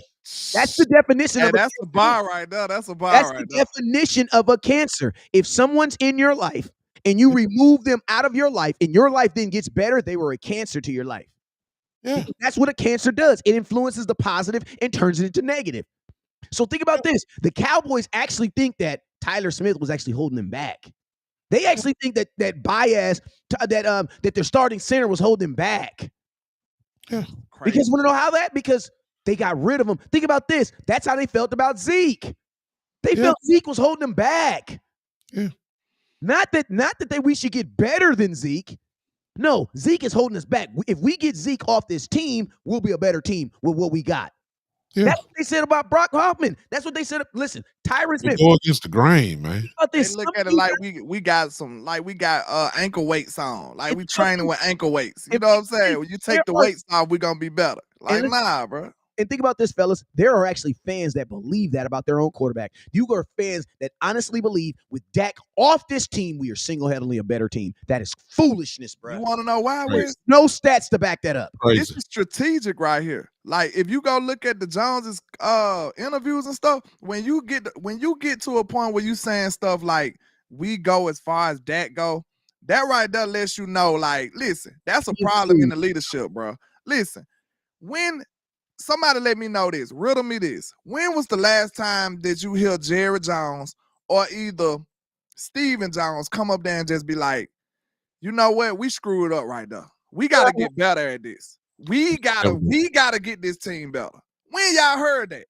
S1: That's the definition of
S2: that's a bar right there. That's a bar
S1: That's
S2: right
S1: the definition of a cancer. If someone's in your life and you remove them out of your life and your life then gets better, they were a cancer to your life.
S3: Yeah.
S1: That's what a cancer does. It influences the positive and turns it into negative. So think about this. The Cowboys actually think that Tyler Smith was actually holding them back. They actually think that Baez, that their starting center was holding them back.
S3: Yeah.
S1: Because you want to know how that? Because they got rid of him. Think about this. That's how they felt about Zeke. They felt Zeke was holding them back.
S3: Yeah.
S1: Not that we should get better than Zeke. No, Zeke is holding us back. If we get Zeke off this team, we'll be a better team with what we got. Yeah. That's what they said about Brock Hoffman. That's what they said. Listen, Tyron Smith.
S3: Go against the grain, man.
S2: They look at it like we got ankle weights on. Like we training with ankle weights. You know what I'm saying? When you take the weights off, we're gonna be better. Like, nah, bro.
S1: And think about this, fellas. There are actually fans that believe that about their own quarterback. You are fans that honestly believe with Dak off this team, we are single-handedly a better team. That is foolishness, bro.
S2: You want to know why?
S1: There's no stats to back that up.
S3: Crazy.
S2: This is strategic right here. Like if you go look at the Joneses interviews and stuff, when you get to a point where you saying stuff like we go as far as Dak go, that right there lets you know, like, listen, that's a problem in the leadership, bro. Listen, when somebody let me know this, riddle me this. When was the last time that you hear Jerry Jones or either Steven Jones come up there and just be like, you know what, we screwed up right there. We gotta get better at this. We gotta get this team better. When y'all heard that?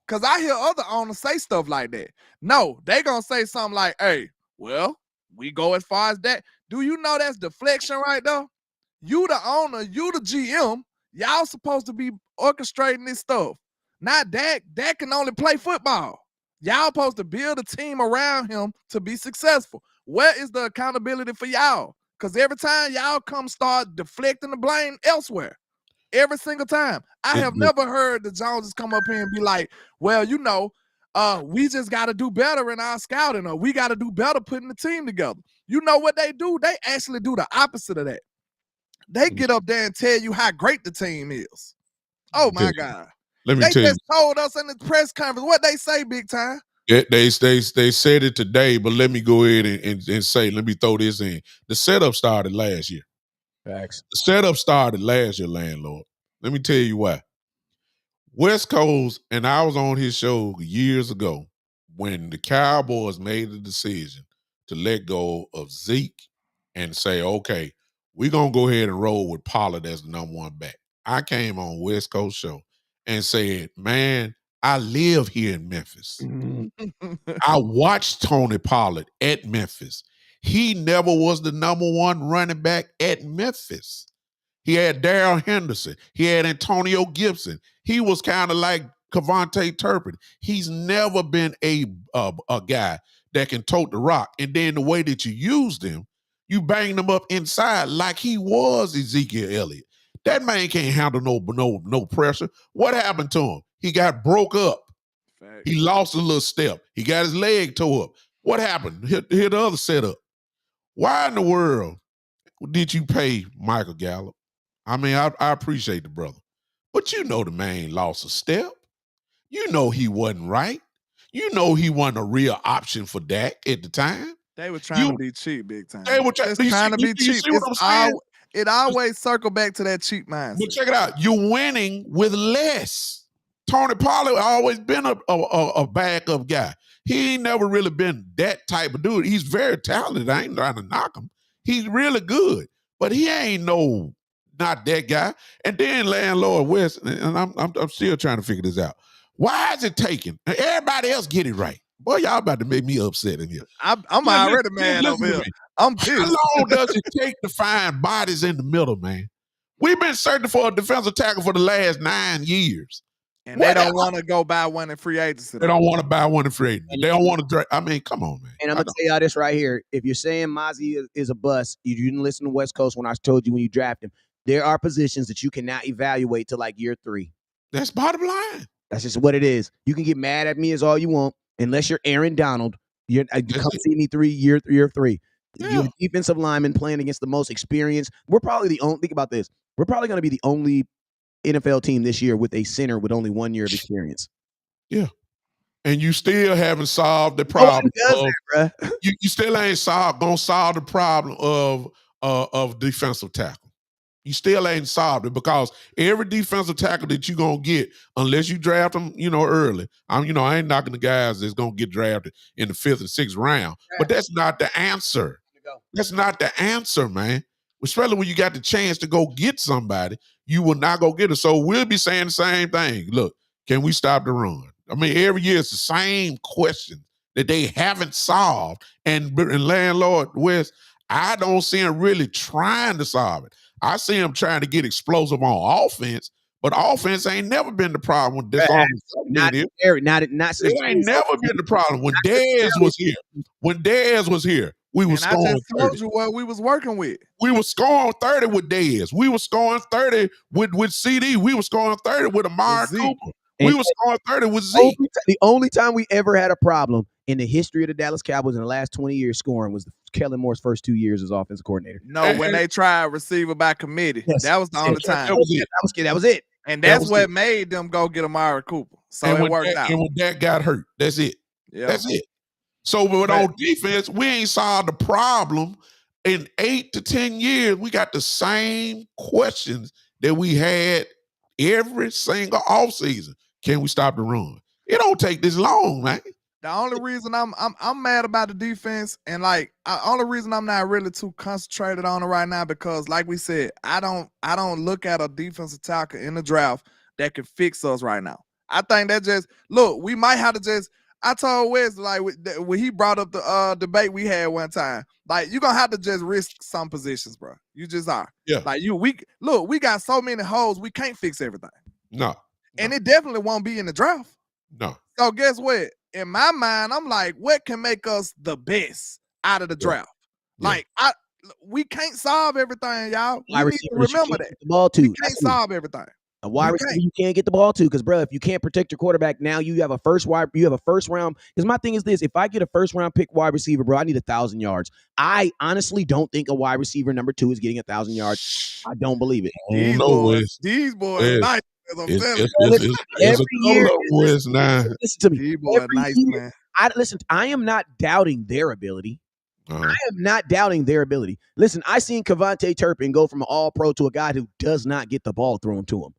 S2: Cause I hear other owners say stuff like that. No, they gonna say something like, hey, well, we go as far as that. Do you know that's deflection right there? You the owner, you the GM, y'all supposed to be orchestrating this stuff. Not Dak. Dak can only play football. Y'all supposed to build a team around him to be successful. Where is the accountability for y'all? Because every time y'all come start deflecting the blame elsewhere. Every single time. I have never heard the Joneses come up here and be like, well, you know, we just got to do better in our scouting, or we got to do better putting the team together. You know what they do? They actually do the opposite of that. They get up there and tell you how great the team is. Oh, my God.
S3: Let me tell you.
S2: They just told us in the press conference what they say, big time.
S3: Yeah, they said it today, but let me go ahead and say, let me throw this in. The setup started last year.
S1: Facts.
S3: The setup started last year, landlord. Let me tell you why. West Coast, and I was on his show years ago when the Cowboys made the decision to let go of Zeke and say, okay, we're going to go ahead and roll with Pollard as the number one back. I came on West Coast show and said, man, I live here in Memphis. I watched Tony Pollard at Memphis. he never was the #1 running back at Memphis. He had Darrell Henderson. He had Antonio Gibson. He was kind of like Cavante Turpin. He's never been a guy that can tote the rock. And then the way that you used him, you banged him up inside like he was Ezekiel Elliott. That man can't handle no pressure. What happened to him? He got broke up.
S2: Fact.
S3: He lost a little step. He got his leg tore up. What happened? Hit the other setup. Why in the world did you pay Michael Gallup? I mean, I appreciate the brother. But you know the man lost a step. You know he wasn't right. You know he wasn't a real option for Dak at the time.
S2: They were trying to be cheap big time.
S3: They were
S2: just trying to be cheap.
S3: See what I'm saying?
S2: It always circle back to that cheap mindset.
S3: But check it out. You're winning with less. Tony Pollard always been a backup guy. He ain't never really been that type of dude. He's very talented. I ain't trying to knock him. He's really good. But he ain't not that guy. And then Landlord West, and I'm still trying to figure this out. Why is it taking? Everybody else get it right. Boy, y'all about to make me upset in here.
S2: I'm already mad over here. I'm pissed.
S3: How long does it take to find bodies in the middle, man? We've been searching for a defensive tackle for the last 9 years.
S2: And they don't want to go buy one in free agency.
S3: They don't want to buy one in free agency. They don't want to draft. I mean, come on, man.
S1: And I'm going to tell y'all this right here. If you're saying Mozzie is a bust, you didn't listen to West Coast when I told you when you draft him. There are positions that you cannot evaluate till like year 3.
S3: That's bottom line.
S1: That's just what it is. You can get mad at me as all you want. Unless you're Aaron Donald, you come see me year 3. Yeah. You're a defensive lineman playing against the most experienced. We're probably the only, think about this. We're probably going to be the only NFL team this year with a center with only 1 year of experience.
S3: Yeah. And you still haven't solved the problem. You still ain't gonna solve the problem of defensive tackle. You still ain't solved it because every defensive tackle that you're going to get, unless you draft them, early. I ain't knocking the guys that's going to get drafted in the 5th and 6th round. But that's not the answer. That's not the answer, man. Especially when you got the chance to go get somebody, you will not go get it. So we'll be saying the same thing. Look, can we stop the run? I mean, every year it's the same question that they haven't solved. And Landlord West, I don't see him really trying to solve it. I see him trying to get explosive on offense, but offense ain't never been the problem with this offense.
S1: It
S3: ain't never been the problem. When Dez was here, we were scoring.
S2: I just told you what we was working with.
S3: We were scoring 30 with Dez. We were scoring 30 with CD. We were scoring 30 with Amari Cooper. We were scoring 30 with Zeke.
S1: The only time we ever had a problem in the history of the Dallas Cowboys in the last 20 years scoring was Kellen Moore's first 2 years as offensive coordinator.
S2: No, when they tried receiver by committee. Yes. That was the only time.
S1: That was it.
S2: And that's what made them go get Amari Cooper. So it worked out.
S3: And when Dak got hurt, that's it. Yeah. That's it. So but on defense, we ain't solved the problem. In 8 to 10 years, we got the same questions that we had every single offseason. Can we stop the run? It don't take this long, man.
S2: The only reason I'm mad about the defense, and only reason I'm not really too concentrated on it right now, because like we said, I don't look at a defensive tackle in the draft that can fix us right now. I think that we might have to I told Wes, when he brought up the debate we had one time, you're gonna have to just risk some positions, bro. You just are.
S3: Yeah.
S2: We got so many holes, we can't fix everything.
S3: No.
S2: And it definitely won't be in the draft.
S3: No.
S2: So guess what? In my mind, I'm like, what can make us the best out of the draft? Yeah. We can't solve everything, y'all. We need to remember that.
S1: The ball too.
S2: We can't solve everything.
S1: A wide receiver you can't get the ball to, because bro, if you can't protect your quarterback, now you have a first round. Because my thing is this: if I get a first round pick wide receiver, bro, I need 1,000 yards. I honestly don't think a wide receiver number 2 is getting 1,000 yards. I don't believe it.
S2: These boys, nice.
S1: Every year, listen to me.
S2: Nice, man.
S1: I am not doubting their ability. I am not doubting their ability. Listen, I seen Cavante Turpin go from an all-pro to a guy who does not get the ball thrown to him.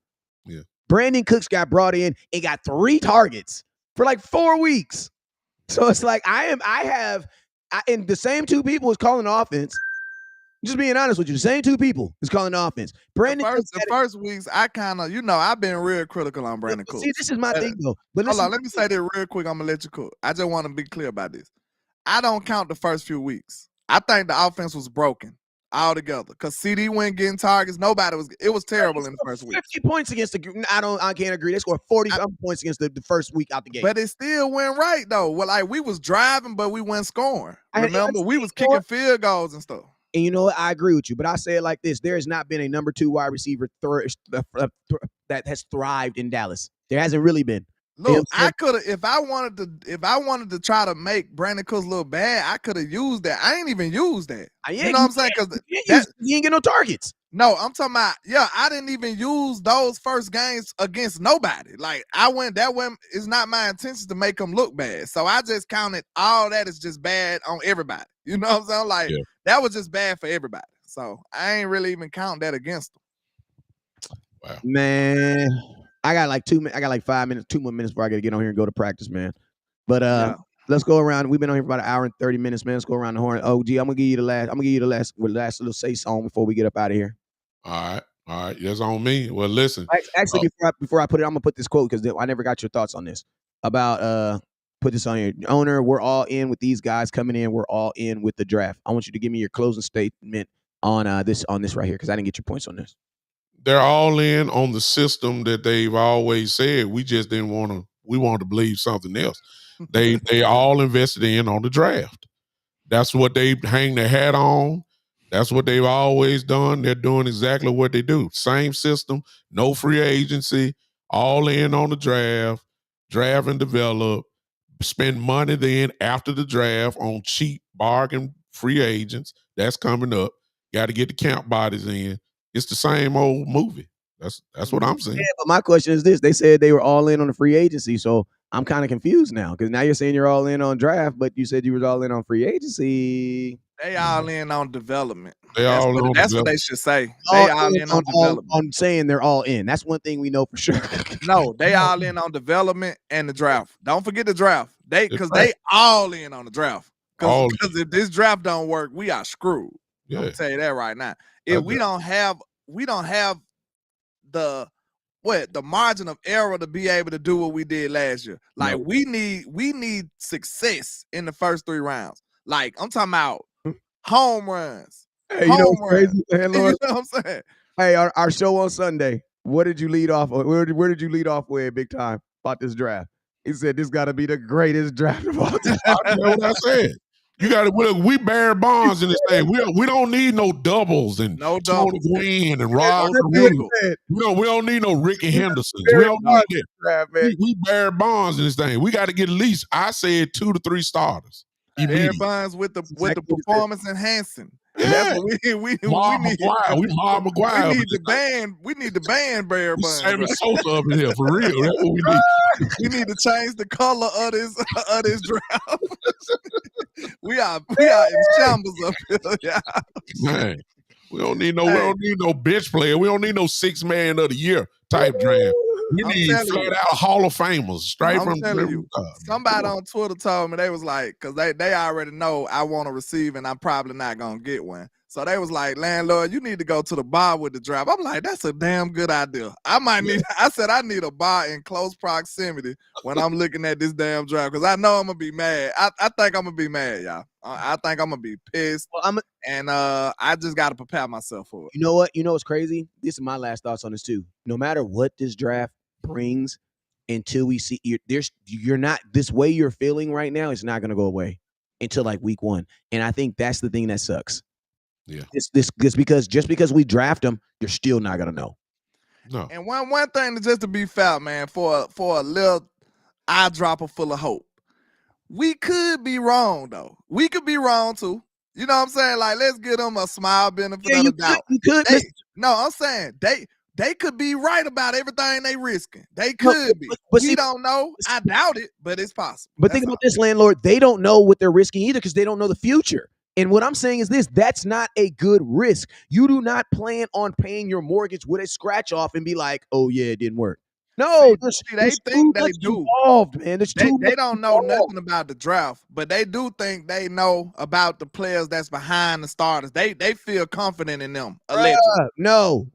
S3: Yeah.
S1: Brandon Cooks got brought in and got 3 targets for 4 weeks. So it's and the same 2 people is calling offense. Just being honest with you, the same 2 people is calling offense. Brandon
S2: the first weeks, I kind of, I've been real critical on Brandon Cooks.
S1: See, this is my thing though. But
S2: hold on, let me say this real quick. I'm gonna let you cook. I just want to be clear about this. I don't count the first few weeks. I think the offense was broken altogether because CD wasn't getting targets. It was terrible in the first week.
S1: 50 points against the. I can't agree. They scored 40 points against the first week out the game.
S2: But it still went right though. Well, like we was driving, but we weren't scoring. Remember, we was kicking field goals and stuff.
S1: And you know what? I agree with you, but I say it like this: there has not been a number 2 wide receiver that has thrived in Dallas. There hasn't really been.
S2: Look, I could have if I wanted to try to make Brandon Cooks look bad, I could have used that. I ain't even used that. You know what I'm saying? Because
S1: he ain't get no targets.
S2: No, I'm talking about, I didn't even use those first games against nobody. Like it's not my intention to make them look bad. So I just counted all that as just bad on everybody. You know what I'm saying? Like that was just bad for everybody. So I ain't really even counting that against them.
S3: Wow.
S1: Man, I got like 2 minutes. I got like 5 minutes, 2 more minutes before I got to get on here and go to practice, man. But let's go around. We've been on here for about an hour and 30 minutes, man. Let's go around the horn. OG, I'm gonna give you the last little say song before we get up out of here.
S3: All right. That's on me. Well, listen.
S1: Actually, before I put it, I'm gonna put this quote because I never got your thoughts on this. About put this on here. Owner, we're all in with these guys coming in. We're all in with the draft. I want you to give me your closing statement on this right here because I didn't get your points on this.
S3: They're all in on the system that they've always said. We just didn't want to. We wanted to believe something else. They all invested in on the draft. That's what they hang their hat on. That's what they've always done. They're doing exactly what they do. Same system, no free agency, all in on the draft and develop, spend money then after the draft on cheap bargain free agents. That's coming up. Got to get the camp bodies in. It's the same old movie. That's what I'm saying.
S1: Yeah, but my question is this. They said they were all in on the free agency, so I'm kind of confused now because now you're saying you're all in on draft, but you said you was all in on free agency.
S2: They all in on development.
S3: That's
S2: what they should say. They all in on development.
S1: On saying they're all in. That's one thing we know for sure.
S2: No, they all in on development and the draft. Don't forget the draft. They all in on the draft. Because if this draft don't work, we are screwed. Yeah. I'm gonna tell you that right now. If we don't have the margin of error to be able to do what we did last year. Like we need success in the first 3 rounds. Like I'm talking about home runs.
S1: Hey, you know what's crazy? Hey,
S2: you know what I'm saying?
S1: Hey, our show on Sunday. What did you lead off? Where did you lead off with big time about this draft? He said this got to be the greatest draft of all time.
S3: You know what I said? You got to. We bear bonds in this thing. We don't need no doubles and Tony Gwynn and Rod. We don't need no Ricky Henderson. We don't need that. We bear bonds in this thing. We got to get at least, I said, 2 to 3 starters.
S2: Bear bonds with the performance enhancing.
S3: Yeah.
S2: That's what we need.
S3: Mob McGuire.
S2: We need the band bear bonds.
S3: Sammy Sosa up in here for real. That's what we need.
S2: We need to change the color of this draft. we are in shambles up here. Yeah.
S3: Man, we don't need no bench player. We don't need no 6 man of the year type draft. We need flat out Hall of Famers straight from the
S2: somebody on Twitter told me, they was like, because they already know I want to receive and I'm probably not gonna get one. So they was like, landlord, you need to go to the bar with the draft. I'm like, that's a damn good idea. I said I need a bar in close proximity when I'm looking at this damn draft because I know I'm gonna be mad. I think I'm gonna be mad, y'all. I think I'm gonna be pissed.
S1: Well,
S2: I just gotta prepare myself for it.
S1: You know what? You know what's crazy? This is my last thoughts on this too. No matter what this draft brings, until we see you're not this way you're feeling right now, it's not gonna go away until like week 1. And I think that's the thing that sucks.
S3: Yeah.
S1: This because we draft them, you're still not gonna know.
S3: No.
S2: And one thing just to be fair, man, for a little eyedropper full of hope. We could be wrong though. We could be wrong too. You know what I'm saying? Like, let's give them a smile benefit of the doubt.
S1: You could.
S2: I'm saying they could be right about everything they risking. They could be. But we don't know. I doubt it, but it's possible.
S1: But think about this, landlord. They don't know what they're risking either because they don't know the future. And what I'm saying is this, that's not a good risk. You do not plan on paying your mortgage with a scratch off and be like, oh yeah, it didn't work. No,
S2: they think they do.
S1: Involved, man.
S2: They don't know nothing about the draft, but they do think they know about the players that's behind the starters. They feel confident in them. Allegedly.
S1: No.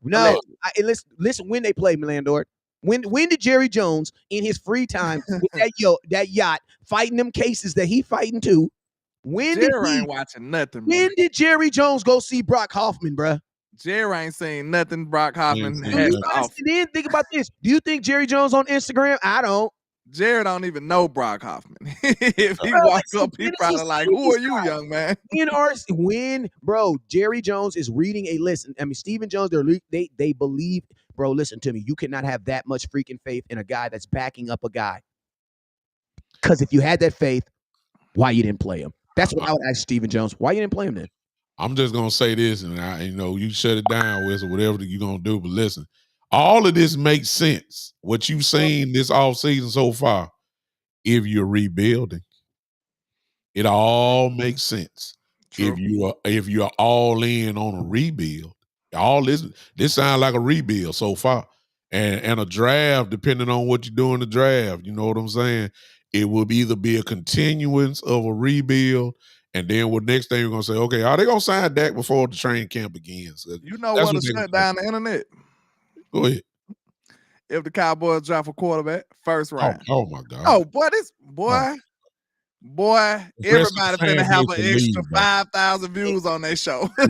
S1: Listen, when they play, Landlord. When did Jerry Jones in his free time with that yacht fighting them cases that he fighting too? When
S2: Jerry ain't watching nothing, bro.
S1: when did Jerry Jones go see Brock Hoffman, bruh?
S2: Jerry ain't seen nothing Brock Hoffman
S3: seen
S2: has to
S3: nothing.
S2: offer.
S1: Then think about this. Do you think Jerry Jones on Instagram? I don't.
S2: Jerry don't even know Brock Hoffman. If he
S1: Bro,
S2: walk
S1: listen,
S2: up, he
S1: when is
S2: probably
S1: he
S2: like,
S1: seeing
S2: "Who are
S1: these
S2: you,
S1: guys?
S2: young man?"
S1: Bro, Jerry Jones is reading a list. I mean, Stephen Jones, they believe, bro, listen to me. You cannot have that much freaking faith in a guy that's backing up a guy. Because if you had that faith, why you didn't play him? That's what I would ask Stephen Jones. Why you didn't play him then?
S3: I'm just gonna say this, and you shut it down, Wes, or whatever you're gonna do. But listen, all of this makes sense. What you've seen this offseason so far, if you're rebuilding, it all makes sense.
S2: True.
S3: If you're all in on a rebuild, all this sounds like a rebuild so far, and a draft, depending on what you do in the draft, you know what I'm saying. It will either be a continuance of a rebuild, and then what next thing you're gonna say, okay, are they gonna sign Dak before the training camp begins?
S2: You know
S3: That's
S2: what'll
S3: what they
S2: shut
S3: gonna
S2: down the internet?
S3: Go ahead.
S2: If the Cowboys draft a quarterback first round.
S3: Oh my God.
S2: Oh, boy, everybody finna have an extra 5,000 views on their show. This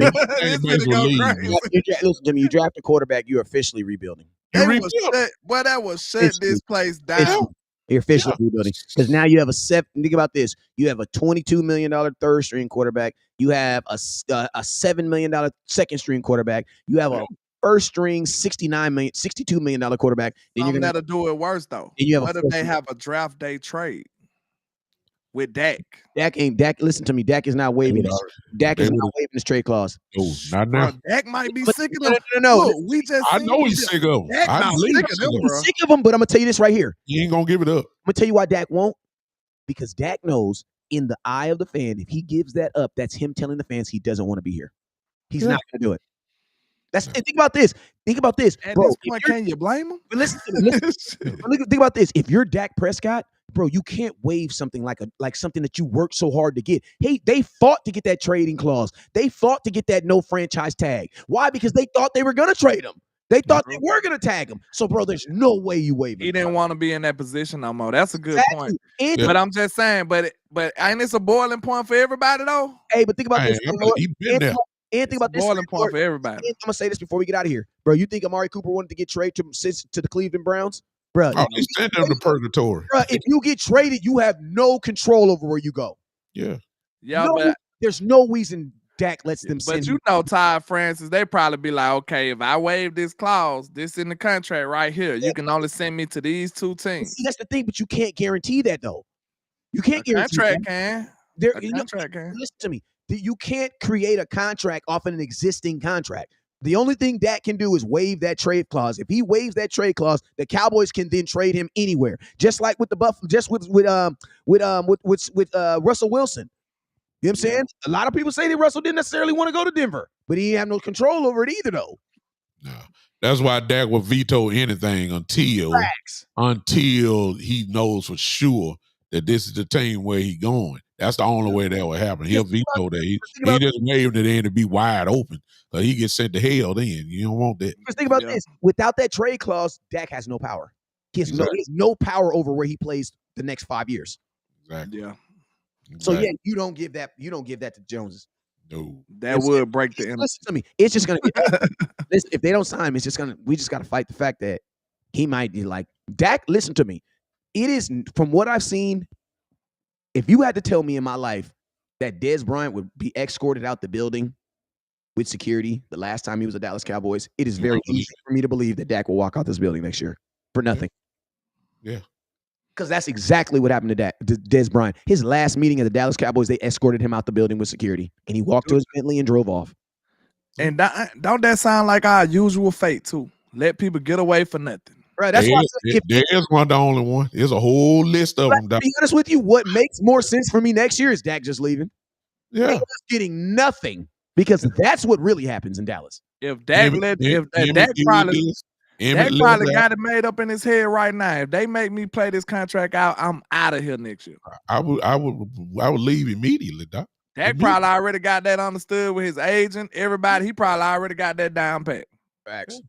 S2: finna go crazy.
S1: Listen to me. You draft a quarterback, you're officially rebuilding.
S2: That will shut this place down.
S1: You're officially rebuilding because now you have think about this. You have a $22 million third string quarterback. You have a $7 million second string quarterback. You have a first string $62 million quarterback. Then
S2: that'll do it worse though. What if they have a draft day trade with Dak?
S1: Dak. Listen to me. Dak is not waiving. Dak is not waiving his trade clause.
S3: No, not now.
S2: Bro, Dak might be sick of them.
S1: No.
S2: Look,
S3: I know he's sick of them.
S1: He's sick of them, but I'm gonna tell you this right here.
S3: He ain't gonna give it up.
S1: I'm gonna tell you why Dak won't. Because Dak knows in the eye of the fan, if he gives that up, that's him telling the fans he doesn't want to be here. He's not gonna do it. Think about this. Think about this.
S2: At
S1: bro,
S2: this point, can you blame him?
S1: But listen to me. Think about this. If you're Dak Prescott, bro, you can't waive something like something that you worked so hard to get. Hey, they fought to get that trading clause. They fought to get that no franchise tag. Why? Because they thought they were gonna trade him. They thought they were gonna tag him. So, bro, there's no way you waive him.
S2: He didn't want to be in that position no more. That's a good point. But I'm just saying, but ain't this a boiling point for everybody though?
S1: Hey, but think about this.
S2: And think about this. Boiling point for everybody.
S1: I'm gonna say this before we get out of here, bro. You think Amari Cooper wanted to get traded to the Cleveland Browns, bro?
S3: Oh, they send them to purgatory,
S1: bro. If you get traded, you have no control over where you go.
S3: Yeah,
S2: but
S1: there's no reason Dak lets them.
S2: But you know, Todd Francis, they probably be like, okay, if I waive this clause, this in the contract right here, you can only send me to these two teams.
S1: See, that's the thing, but you can't guarantee that though. You can't guarantee
S2: contract
S1: that.
S2: Contract can.
S1: Listen to me. You can't create a contract off an existing contract. The only thing Dak can do is waive that trade clause. If he waives that trade clause, the Cowboys can then trade him anywhere. Just like with the Buffalo, just with Russell Wilson. You know what I'm saying? A lot of people say that Russell didn't necessarily want to go to Denver, but he didn't have no control over it either, though.
S3: No. That's why Dak will veto anything until he knows for sure that this is the team where he's going. That's the only way that will happen. He'll veto that. He just waved it in to be wide open. So he gets sent to hell then. You don't want that.
S1: Because think about this. Without that trade clause, Dak has no power. He has no power over where he plays the next 5 years.
S3: Exactly.
S2: Yeah.
S1: So you don't give that to Joneses.
S3: No.
S2: That would break the
S1: Listen to me. It's just gonna listen, if they don't sign him, we just gotta fight the fact that he might be like Dak. Listen to me. It is, from what I've seen, if you had to tell me in my life that Dez Bryant would be escorted out the building with security the last time he was a Dallas Cowboys, it is very easy for me to believe that Dak will walk out this building next year for nothing.
S3: Yeah.
S1: Because that's exactly what happened to Dez Bryant. His last meeting of the Dallas Cowboys, they escorted him out the building with security, and he walked to his Bentley and drove off.
S2: And don't that sound like our usual fate too? Let people get away for nothing.
S1: Right, that's why
S3: There's one the only one. There's a whole list of them.
S1: To be honest with you, what makes more sense for me next year is Dak just leaving.
S3: Yeah,
S1: Dak getting nothing, because that's what really happens in Dallas.
S2: If Dak probably got it made up in his head right now. If they make me play this contract out, I'm out of here next year.
S3: I would leave immediately, Doc.
S2: Dak probably already got that understood with his agent. Everybody, he probably already got that down pat.
S1: Facts.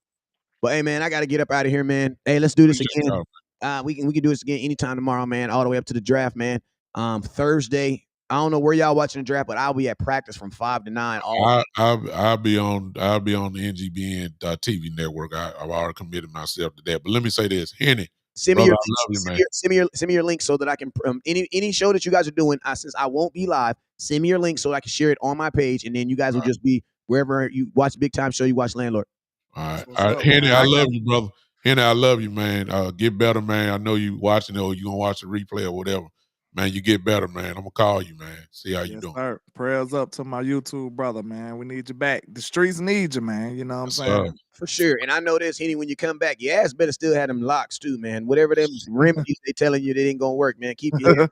S1: But hey, man, I got to get up out of here, man. Hey, let's do this again. We can do this again anytime tomorrow, man. All the way up to the draft, man. Thursday, I don't know where y'all watching the draft, but I'll be at practice from 5 to 9.
S3: I'll be on the NGBN TV network. I've already committed myself to that. But let me say this, Henny.
S1: Send me
S3: Brother,
S1: your
S3: I love you, man.
S1: send me your link so that I can any show that you guys are doing. Since I won't be live, send me your link so I can share it on my page, and then you guys will just be wherever you watch Big Time Show. You watch Landlord.
S3: All right, Henny, I love you, brother. Henny, I love you, man. Get better, man. I know you watching it or you gonna watch the replay or whatever. Man, you get better, man. I'm gonna call you, man. See how you doing.
S2: Sir. Prayers up to my YouTube brother, man. We need you back. The streets need you, man. You know what I'm saying?
S1: For sure. And I know this, Henny, when you come back, your ass better still have them locks too, man. Whatever them remedies they telling you that ain't gonna work, man. Keep your hair.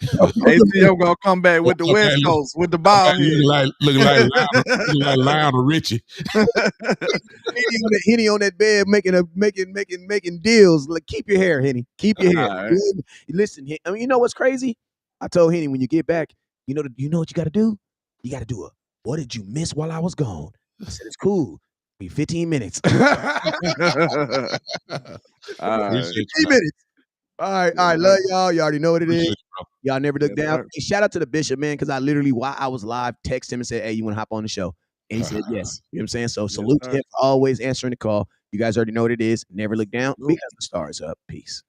S2: ATM gonna come back with the West Coast with the ball head.
S3: Looking like Lionel Richie.
S1: Henny on that bed making deals. Like, keep your hair, Henny. Keep your hair.
S2: Right.
S1: Listen, I mean, you know what's crazy? I told Henny when you get back, you know what you got to do? You got to do what did you miss while I was gone? I said it's cool. Be 15 minutes. 15 minutes. All right. Love y'all. You already know what it is. Y'all never look down. Hey, shout out to the Bishop, man, because I literally, while I was live, texted him and said, hey, you want to hop on the show? And he said, yes. You know what I'm saying? So salute to him for always answering the call. You guys already know what it is. Never look down because the star is up. Peace.